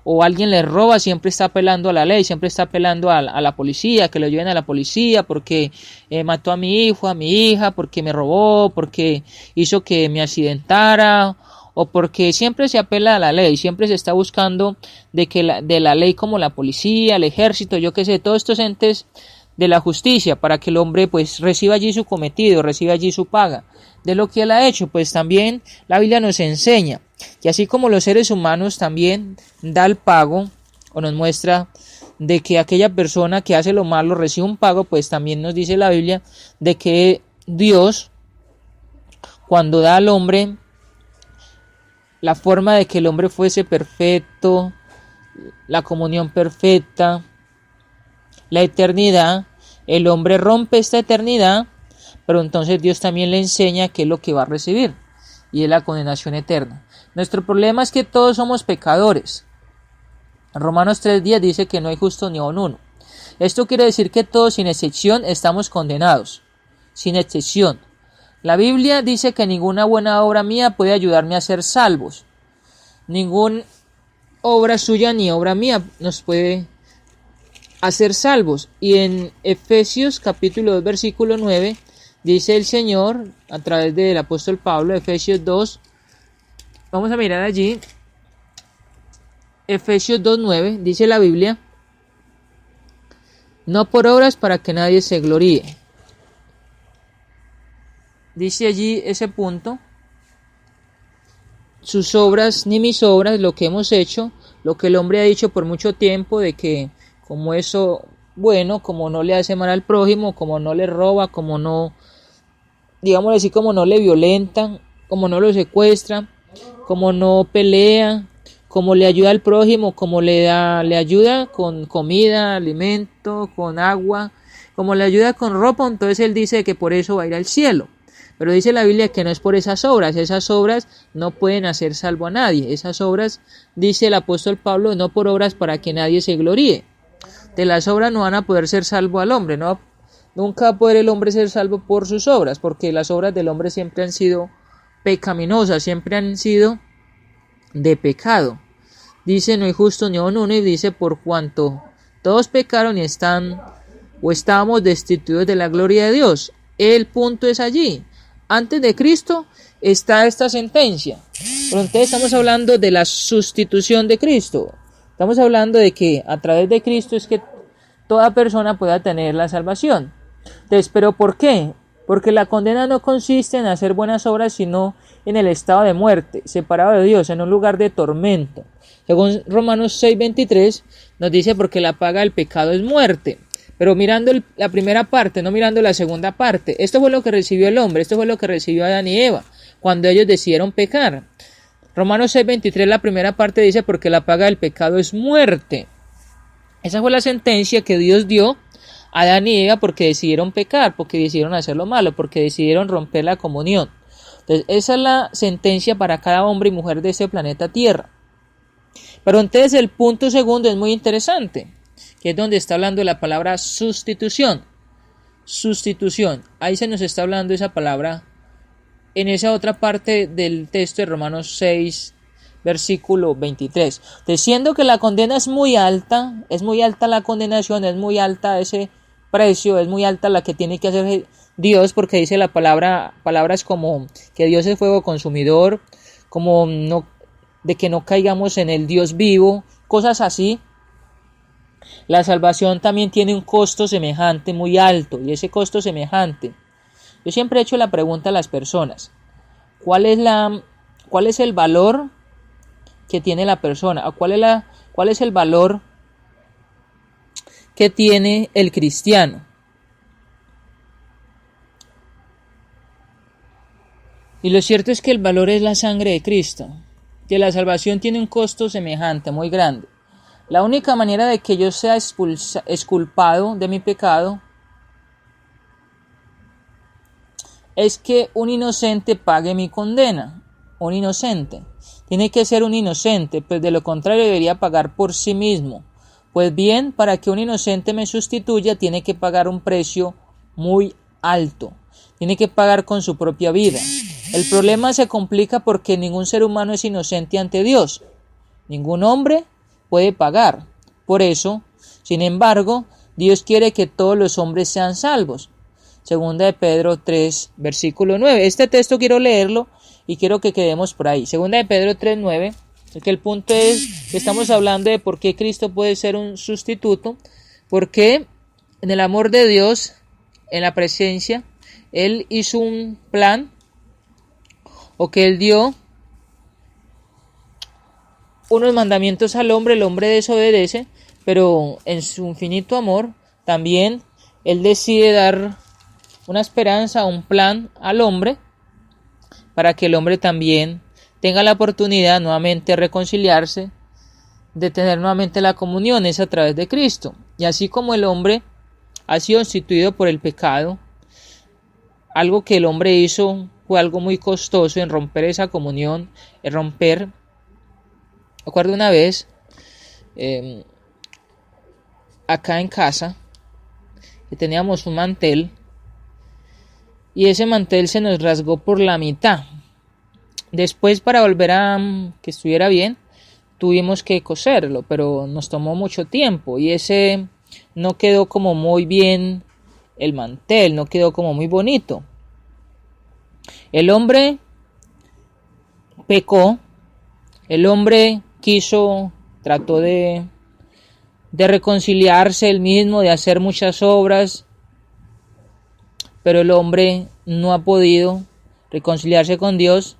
o alguien le roba, siempre está apelando a la ley, siempre está apelando a la policía, que lo lleven a la policía porque mató a mi hijo, a mi hija, porque me robó, porque hizo que me accidentara, o porque siempre se apela a la ley, siempre se está buscando de la ley, como la policía, el ejército, yo qué sé, todos estos entes de la justicia, para que el hombre pues reciba allí su cometido, reciba allí su paga de lo que él ha hecho. Pues también la Biblia nos enseña que así como los seres humanos también da el pago, o nos muestra de que aquella persona que hace lo malo recibe un pago, pues también nos dice la Biblia de que Dios, cuando da al hombre la forma de que el hombre fuese perfecto, la comunión perfecta, la eternidad, el hombre rompe esta eternidad, pero entonces Dios también le enseña qué es lo que va a recibir, y es la condenación eterna. Nuestro problema es que todos somos pecadores. Romanos 3:10 dice que no hay justo ni aun uno. Esto quiere decir que todos, sin excepción, estamos condenados, sin excepción. La Biblia dice que ninguna buena obra mía puede ayudarme a ser salvos. Ninguna obra suya ni obra mía nos puede hacer salvos. Y en Efesios capítulo 2 versículo 9 dice el Señor a través del apóstol Pablo, Efesios 2, vamos a mirar allí, Efesios 2:9, dice la Biblia: no por obras para que nadie se gloríe. Dice allí ese punto: sus obras ni mis obras, lo que hemos hecho, lo que el hombre ha dicho por mucho tiempo, de que como eso, bueno, como no le hace mal al prójimo, como no le roba, como no, digámoslo así, como no le violentan, como no lo secuestran, como no pelea, como le ayuda al prójimo, como le ayuda con comida, alimento, con agua, como le ayuda con ropa, entonces él dice que por eso va a ir al cielo. Pero dice la Biblia que no es por esas obras no pueden hacer salvo a nadie. Esas obras, dice el apóstol Pablo, no por obras para que nadie se gloríe. De las obras no van a poder ser salvo al hombre, ¿no? Nunca va a poder el hombre ser salvo por sus obras, porque las obras del hombre siempre han sido pecaminosas, siempre han sido de pecado. Dice: no hay justo ni aun uno, y dice: por cuanto todos pecaron y estábamos destituidos de la gloria de Dios. El punto es allí. Antes de Cristo está esta sentencia. Pero entonces estamos hablando de la sustitución de Cristo. Estamos hablando de que a través de Cristo es que toda persona pueda tener la salvación. Entonces, ¿pero por qué? Porque la condena no consiste en hacer buenas obras, sino en el estado de muerte, separado de Dios, en un lugar de tormento. Según Romanos 6:23 nos dice: porque la paga del pecado es muerte. Pero mirando la primera parte, no mirando la segunda parte. Esto fue lo que recibió el hombre, esto fue lo que recibió Adán y Eva cuando ellos decidieron pecar. Romanos 6:23, la primera parte dice: porque la paga del pecado es muerte. Esa fue la sentencia que Dios dio a Adán y Eva porque decidieron pecar, porque decidieron hacer lo malo, porque decidieron romper la comunión. Entonces, esa es la sentencia para cada hombre y mujer de este planeta Tierra. Pero entonces el punto segundo es muy interesante, que es donde está hablando de la palabra sustitución. Sustitución. Ahí se nos está hablando esa palabra en esa otra parte del texto de Romanos 6, versículo 23. Diciendo que la condena es muy alta la condenación, es muy alta ese precio, es muy alta la que tiene que hacer Dios, porque dice la palabras como que Dios es fuego consumidor, como no, de que no caigamos en el Dios vivo, cosas así. La salvación también tiene un costo semejante muy alto, y ese costo semejante, yo siempre he hecho la pregunta a las personas: ¿cuál es el valor que tiene la persona? ¿O cuál es el valor que tiene el cristiano? Y lo cierto es que el valor es la sangre de Cristo, que la salvación tiene un costo semejante, muy grande. La única manera de que yo sea exculpado de mi pecado es que un inocente pague mi condena. Un inocente. Tiene que ser un inocente, pues de lo contrario debería pagar por sí mismo. Pues bien, para que un inocente me sustituya, tiene que pagar un precio muy alto. Tiene que pagar con su propia vida. El problema se complica porque ningún ser humano es inocente ante Dios. Ningún hombre puede pagar. Por eso, sin embargo, Dios quiere que todos los hombres sean salvos. Segunda de Pedro 3, versículo 9. Este texto quiero leerlo y quiero que quedemos por ahí. Segunda de Pedro 3, 9. Que el punto es que estamos hablando de por qué Cristo puede ser un sustituto. Porque en el amor de Dios, en la presencia, Él hizo un plan, o que Él dio unos mandamientos al hombre, el hombre desobedece, pero en su infinito amor también Él decide dar una esperanza, un plan al hombre, para que el hombre también tenga la oportunidad nuevamente de reconciliarse, de tener nuevamente la comunión, es a través de Cristo. Y así como el hombre ha sido instituido por el pecado, algo que el hombre hizo fue algo muy costoso en romper esa comunión, en romper. Recuerdo una vez, acá en casa, que teníamos un mantel, y ese mantel se nos rasgó por la mitad. Después, para volver a que estuviera bien, tuvimos que coserlo, pero nos tomó mucho tiempo y ese no quedó como muy bien, el mantel no quedó como muy bonito. El hombre pecó, el hombre trató de reconciliarse él mismo, de hacer muchas obras, pero el hombre no ha podido reconciliarse con Dios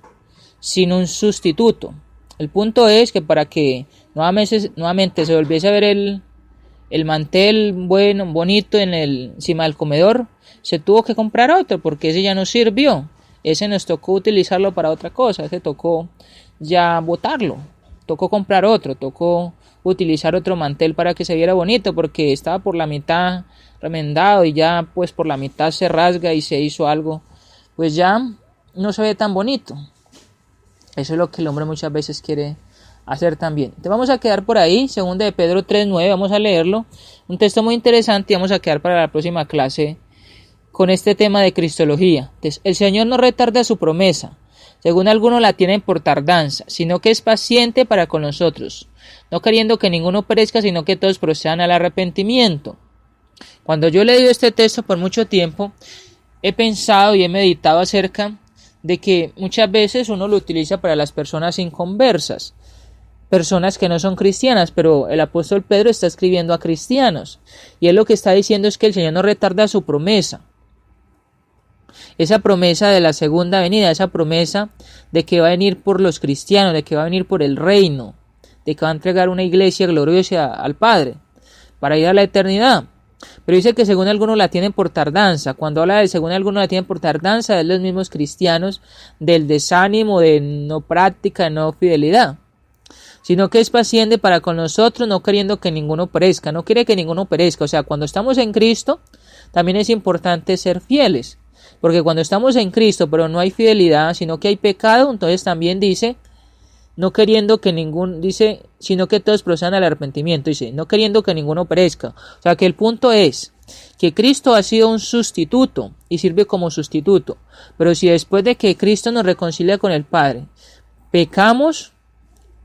sin un sustituto. El punto es que para que nuevamente se volviese a ver el mantel bonito encima del comedor, se tuvo que comprar otro porque ese ya no sirvió. Ese nos tocó utilizarlo para otra cosa, ese tocó ya botarlo, tocó comprar otro, tocó utilizar otro mantel para que se viera bonito porque estaba por la mitad remendado y ya pues por la mitad se rasga y se hizo algo, pues ya no se ve tan bonito. Eso es lo que el hombre muchas veces quiere hacer también. Entonces vamos a quedar por ahí, segunda de Pedro 3:9, vamos a leerlo, un texto muy interesante y vamos a quedar para la próxima clase con este tema de cristología. Entonces, el Señor no retarda su promesa, según algunos la tienen por tardanza, sino que es paciente para con nosotros, no queriendo que ninguno perezca, sino que todos procedan al arrepentimiento. Cuando yo he leído este texto por mucho tiempo, he pensado y he meditado acerca de que muchas veces uno lo utiliza para las personas inconversas, personas que no son cristianas, pero el apóstol Pedro está escribiendo a cristianos, y él lo que está diciendo es que el Señor no retarda su promesa, esa promesa de la segunda venida, esa promesa de que va a venir por los cristianos, de que va a venir por el reino, de que va a entregar una iglesia gloriosa al Padre, para ir a la eternidad. Pero dice que según algunos la tienen por tardanza. Cuando habla de según algunos la tienen por tardanza, es los mismos cristianos del desánimo, de no práctica, de no fidelidad. Sino que es paciente para con nosotros, no queriendo que ninguno perezca. No quiere que ninguno perezca. O sea, cuando estamos en Cristo, también es importante ser fieles. Porque cuando estamos en Cristo, pero no hay fidelidad, sino que hay pecado, entonces también dice, no queriendo que sino que todos procedan al arrepentimiento, dice, no queriendo que ninguno perezca. O sea que el punto es que Cristo ha sido un sustituto y sirve como sustituto. Pero si después de que Cristo nos reconcilia con el Padre, pecamos,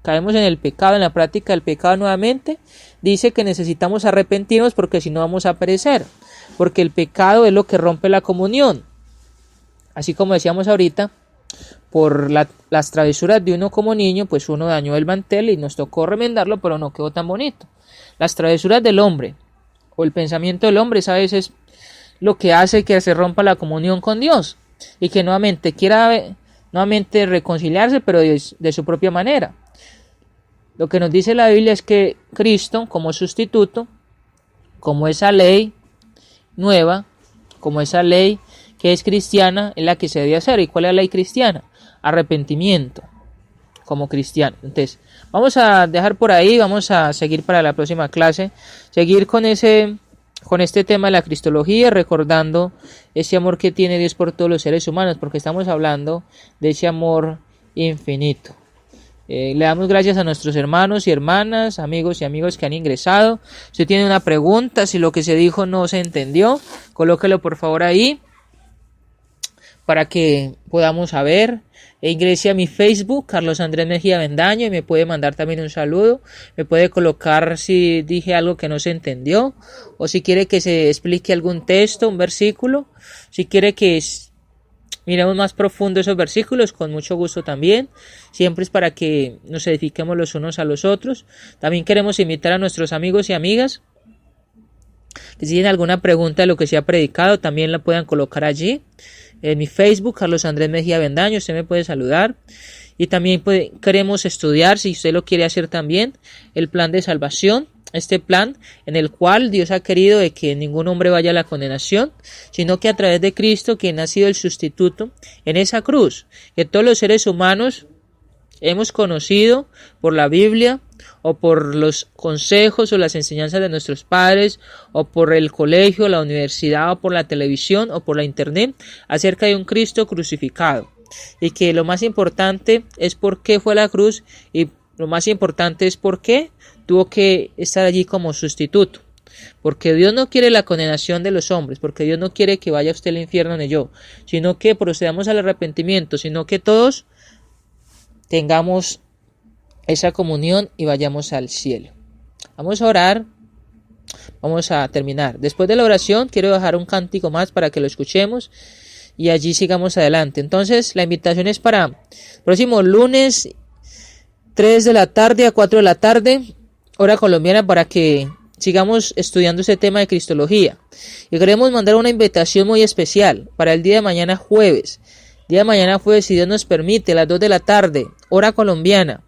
caemos en el pecado, en la práctica del pecado nuevamente, dice que necesitamos arrepentirnos porque si no vamos a perecer. Porque el pecado es lo que rompe la comunión. Así como decíamos ahorita, por las travesuras de uno como niño, pues uno dañó el mantel y nos tocó remendarlo, pero no quedó tan bonito. Las travesuras del hombre o el pensamiento del hombre a veces lo que hace que se rompa la comunión con Dios y que nuevamente quiera reconciliarse, pero de su propia manera. Lo que nos dice la Biblia es que Cristo, como sustituto, como esa ley nueva, como esa ley que es cristiana, es la que se debe hacer. ¿Y cuál es la ley cristiana? Arrepentimiento como cristiano. Entonces, vamos a dejar por ahí, vamos a seguir para la próxima clase, seguir con este tema de la cristología, recordando ese amor que tiene Dios por todos los seres humanos, porque estamos hablando de ese amor infinito. Le damos gracias a nuestros hermanos y hermanas, amigos y amigas que han ingresado. Si tiene una pregunta, si lo que se dijo no se entendió, colóquelo por favor ahí, para que podamos saber. Ingrese a mi Facebook, Carlos Andrés Mejía Bendaño, y me puede mandar también un saludo. Me puede colocar si dije algo que no se entendió, o si quiere que se explique algún texto, un versículo. Si quiere que miremos más profundo esos versículos, con mucho gusto también. Siempre es para que nos edifiquemos los unos a los otros. También queremos invitar a nuestros amigos y amigas que si tienen alguna pregunta de lo que se ha predicado, también la puedan colocar allí. En mi Facebook, Carlos Andrés Mejía Bendaño, usted me puede saludar. Y también queremos estudiar, si usted lo quiere hacer también, el plan de salvación. Este plan en el cual Dios ha querido de que ningún hombre vaya a la condenación, sino que a través de Cristo, quien ha sido el sustituto en esa cruz, que todos los seres humanos hemos conocido por la Biblia, o por los consejos o las enseñanzas de nuestros padres, o por el colegio, la universidad, o por la televisión, o por la internet, acerca de un Cristo crucificado. Y que lo más importante es por qué fue la cruz, y lo más importante es por qué tuvo que estar allí como sustituto. Porque Dios no quiere la condenación de los hombres, porque Dios no quiere que vaya usted al infierno ni yo, sino que procedamos al arrepentimiento, sino que todos tengamos esa comunión y vayamos al cielo. Vamos a orar, vamos a terminar. Después de la oración quiero dejar un cántico más para que lo escuchemos y allí sigamos adelante. Entonces la invitación es para el próximo lunes 3 de la tarde a 4 de la tarde, hora colombiana, para que sigamos estudiando este tema de Cristología. Y queremos mandar una invitación muy especial para el día de mañana jueves. Día de mañana jueves, si Dios nos permite, a las 2 de la tarde, hora colombiana,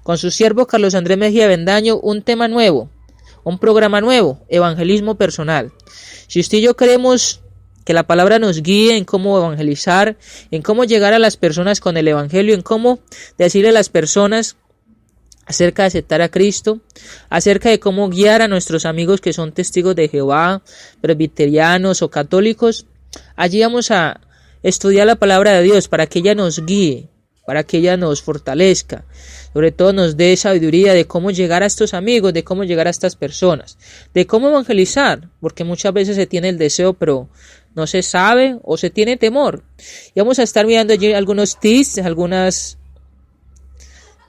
con su siervo Carlos Andrés Mejía Bendaño, un tema nuevo, un programa nuevo, evangelismo personal. Si usted y yo queremos que la palabra nos guíe en cómo evangelizar, en cómo llegar a las personas con el evangelio, en cómo decirle a las personas acerca de aceptar a Cristo, acerca de cómo guiar a nuestros amigos que son testigos de Jehová, presbiterianos o católicos, allí vamos a estudiar la palabra de Dios para que ella nos guíe, para que ella nos fortalezca, sobre todo nos dé sabiduría de cómo llegar a estos amigos, de cómo llegar a estas personas, de cómo evangelizar, porque muchas veces se tiene el deseo pero no se sabe o se tiene temor. Y vamos a estar mirando allí algunos tips, algunos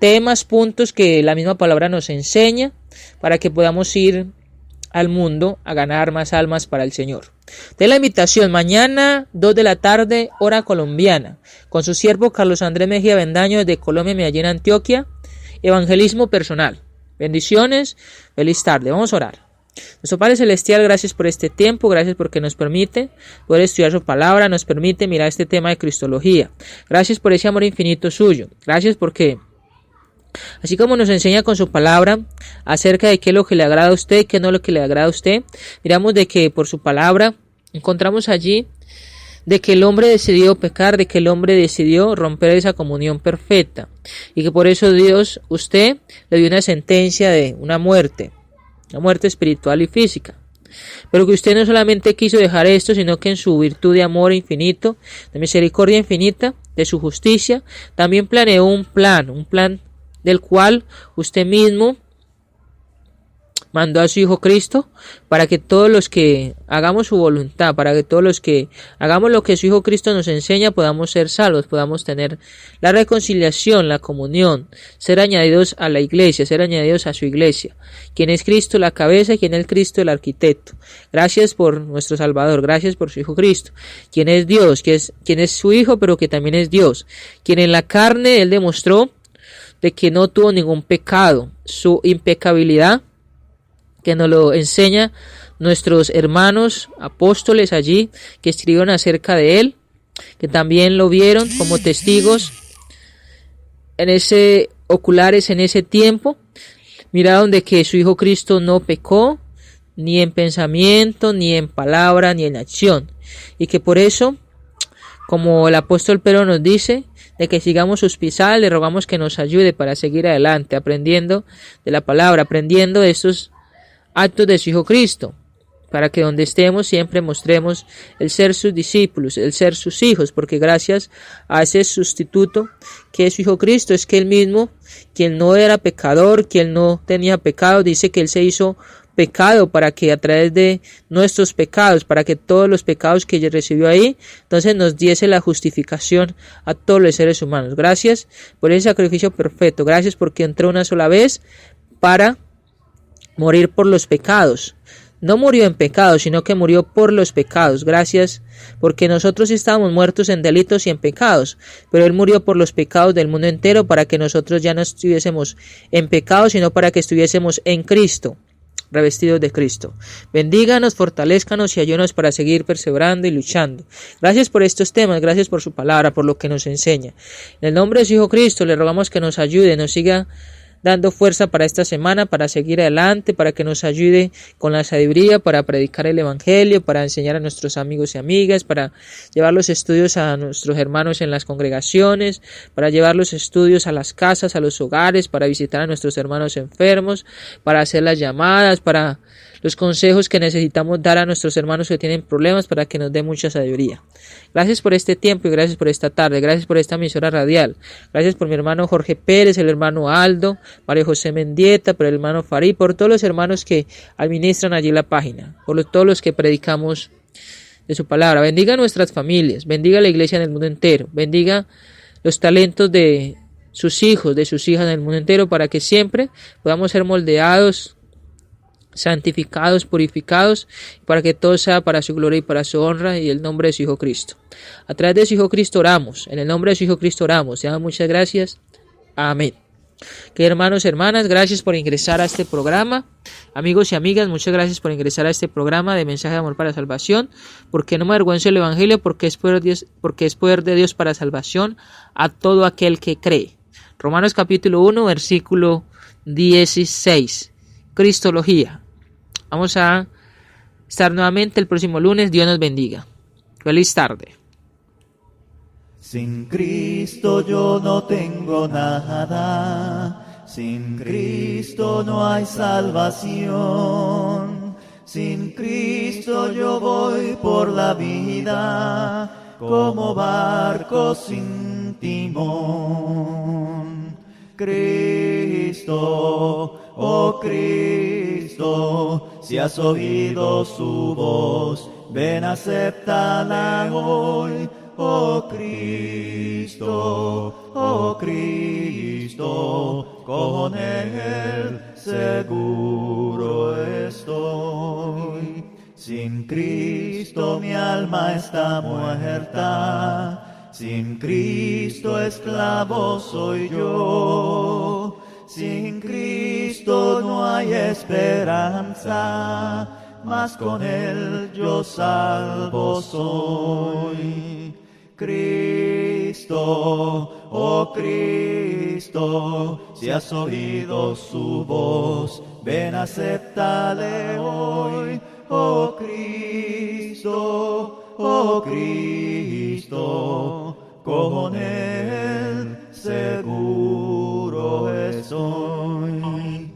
temas, puntos que la misma palabra nos enseña para que podamos ir al mundo a ganar más almas para el Señor. De la invitación, mañana 2 de la tarde, hora colombiana, con su siervo Carlos Andrés Mejía Bendaño desde Colombia, Medellín, Antioquia, evangelismo personal. Bendiciones, feliz tarde. Vamos a orar. Nuestro Padre Celestial, gracias por este tiempo, gracias porque nos permite poder estudiar su palabra, nos permite mirar este tema de Cristología. Gracias por ese amor infinito suyo. Gracias porque así como nos enseña con su palabra acerca de qué es lo que le agrada a usted, qué no es lo que le agrada a usted, miramos de que por su palabra encontramos allí de que el hombre decidió pecar, de que el hombre decidió romper esa comunión perfecta y que por eso Dios, usted, le dio una sentencia de una muerte espiritual y física. Pero que usted no solamente quiso dejar esto, sino que en su virtud de amor infinito, de misericordia infinita, de su justicia, también planeó un plan del cual usted mismo mandó a su Hijo Cristo para que todos los que hagamos su voluntad, para que todos los que hagamos lo que su Hijo Cristo nos enseña, podamos ser salvos, podamos tener la reconciliación, la comunión, ser añadidos a la iglesia, ser añadidos a su iglesia, quien es Cristo la cabeza y quien es Cristo el arquitecto. Gracias por nuestro Salvador, gracias por su Hijo Cristo, quien es Dios, quien es su Hijo, pero que también es Dios, quien en la carne Él demostró de que no tuvo ningún pecado, su impecabilidad, que nos lo enseña nuestros hermanos apóstoles allí, que escribieron acerca de él, que también lo vieron como testigos oculares en ese tiempo, miraron de que su Hijo Cristo no pecó, ni en pensamiento, ni en palabra, ni en acción, y que por eso, como el apóstol Pedro nos dice, de que sigamos sus pisadas, le rogamos que nos ayude para seguir adelante, aprendiendo de la palabra, aprendiendo de estos actos de su Hijo Cristo, para que donde estemos siempre mostremos el ser sus discípulos, el ser sus hijos, porque gracias a ese sustituto que es su Hijo Cristo, es que Él mismo, quien no era pecador, quien no tenía pecado, dice que Él se hizo pecado, para que a través de nuestros pecados, para que todos los pecados que ella recibió ahí, entonces nos diese la justificación a todos los seres humanos. Gracias por ese sacrificio perfecto. Gracias porque entró una sola vez para morir por los pecados. No murió en pecado, sino que murió por los pecados. Gracias, porque nosotros estábamos muertos en delitos y en pecados, pero Él murió por los pecados del mundo entero para que nosotros ya no estuviésemos en pecado, sino para que estuviésemos en Cristo, revestidos de Cristo. Bendíganos, fortalezcanos y ayúdanos para seguir perseverando y luchando. Gracias por estos temas, gracias por su palabra, por lo que nos enseña. En el nombre de su Hijo Cristo le rogamos que nos ayude, nos siga dando fuerza para esta semana, para seguir adelante, para que nos ayude con la sabiduría, para predicar el Evangelio, para enseñar a nuestros amigos y amigas, para llevar los estudios a nuestros hermanos en las congregaciones, para llevar los estudios a las casas, a los hogares, para visitar a nuestros hermanos enfermos, para hacer las llamadas, para los consejos que necesitamos dar a nuestros hermanos que tienen problemas, para que nos dé mucha sabiduría. Gracias por este tiempo y gracias por esta tarde, gracias por esta emisora radial, gracias por mi hermano Jorge Pérez, el hermano Aldo, María José Mendieta, por el hermano Farid, por todos los hermanos que administran allí la página, por todos los que predicamos de su palabra. Bendiga a nuestras familias, bendiga a la iglesia en el mundo entero, bendiga los talentos de sus hijos, de sus hijas en el mundo entero, para que siempre podamos ser moldeados, santificados, purificados, para que todo sea para su gloria y para su honra y el nombre de su Hijo Cristo. A través de su Hijo Cristo oramos, en el nombre de su Hijo Cristo oramos. Te damos muchas gracias. Amén. Que hermanos, hermanas, gracias por ingresar a este programa. Amigos y amigas, muchas gracias por ingresar a este programa de Mensaje de Amor para Salvación, porque no me avergüenzo del Evangelio, porque es poder de Dios para salvación a todo aquel que cree. Romanos capítulo 1, versículo 16. Cristología. Vamos a estar nuevamente el próximo lunes. Dios nos bendiga. Feliz tarde. Sin Cristo yo no tengo nada, sin Cristo no hay salvación, sin Cristo yo voy por la vida como barco sin timón. Cristo, oh Cristo, si has oído su voz, ven, acéptala hoy. Oh Cristo, con Él seguro estoy. Sin Cristo mi alma está muerta, sin Cristo esclavo soy yo. Sin Cristo no hay esperanza, mas con Él yo salvo soy. Cristo, oh Cristo, si has oído su voz, ven, acéptale hoy. Oh Cristo, con Él seguro estoy.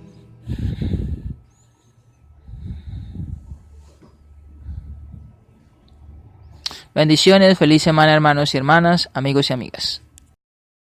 Bendiciones, feliz semana hermanos y hermanas, amigos y amigas.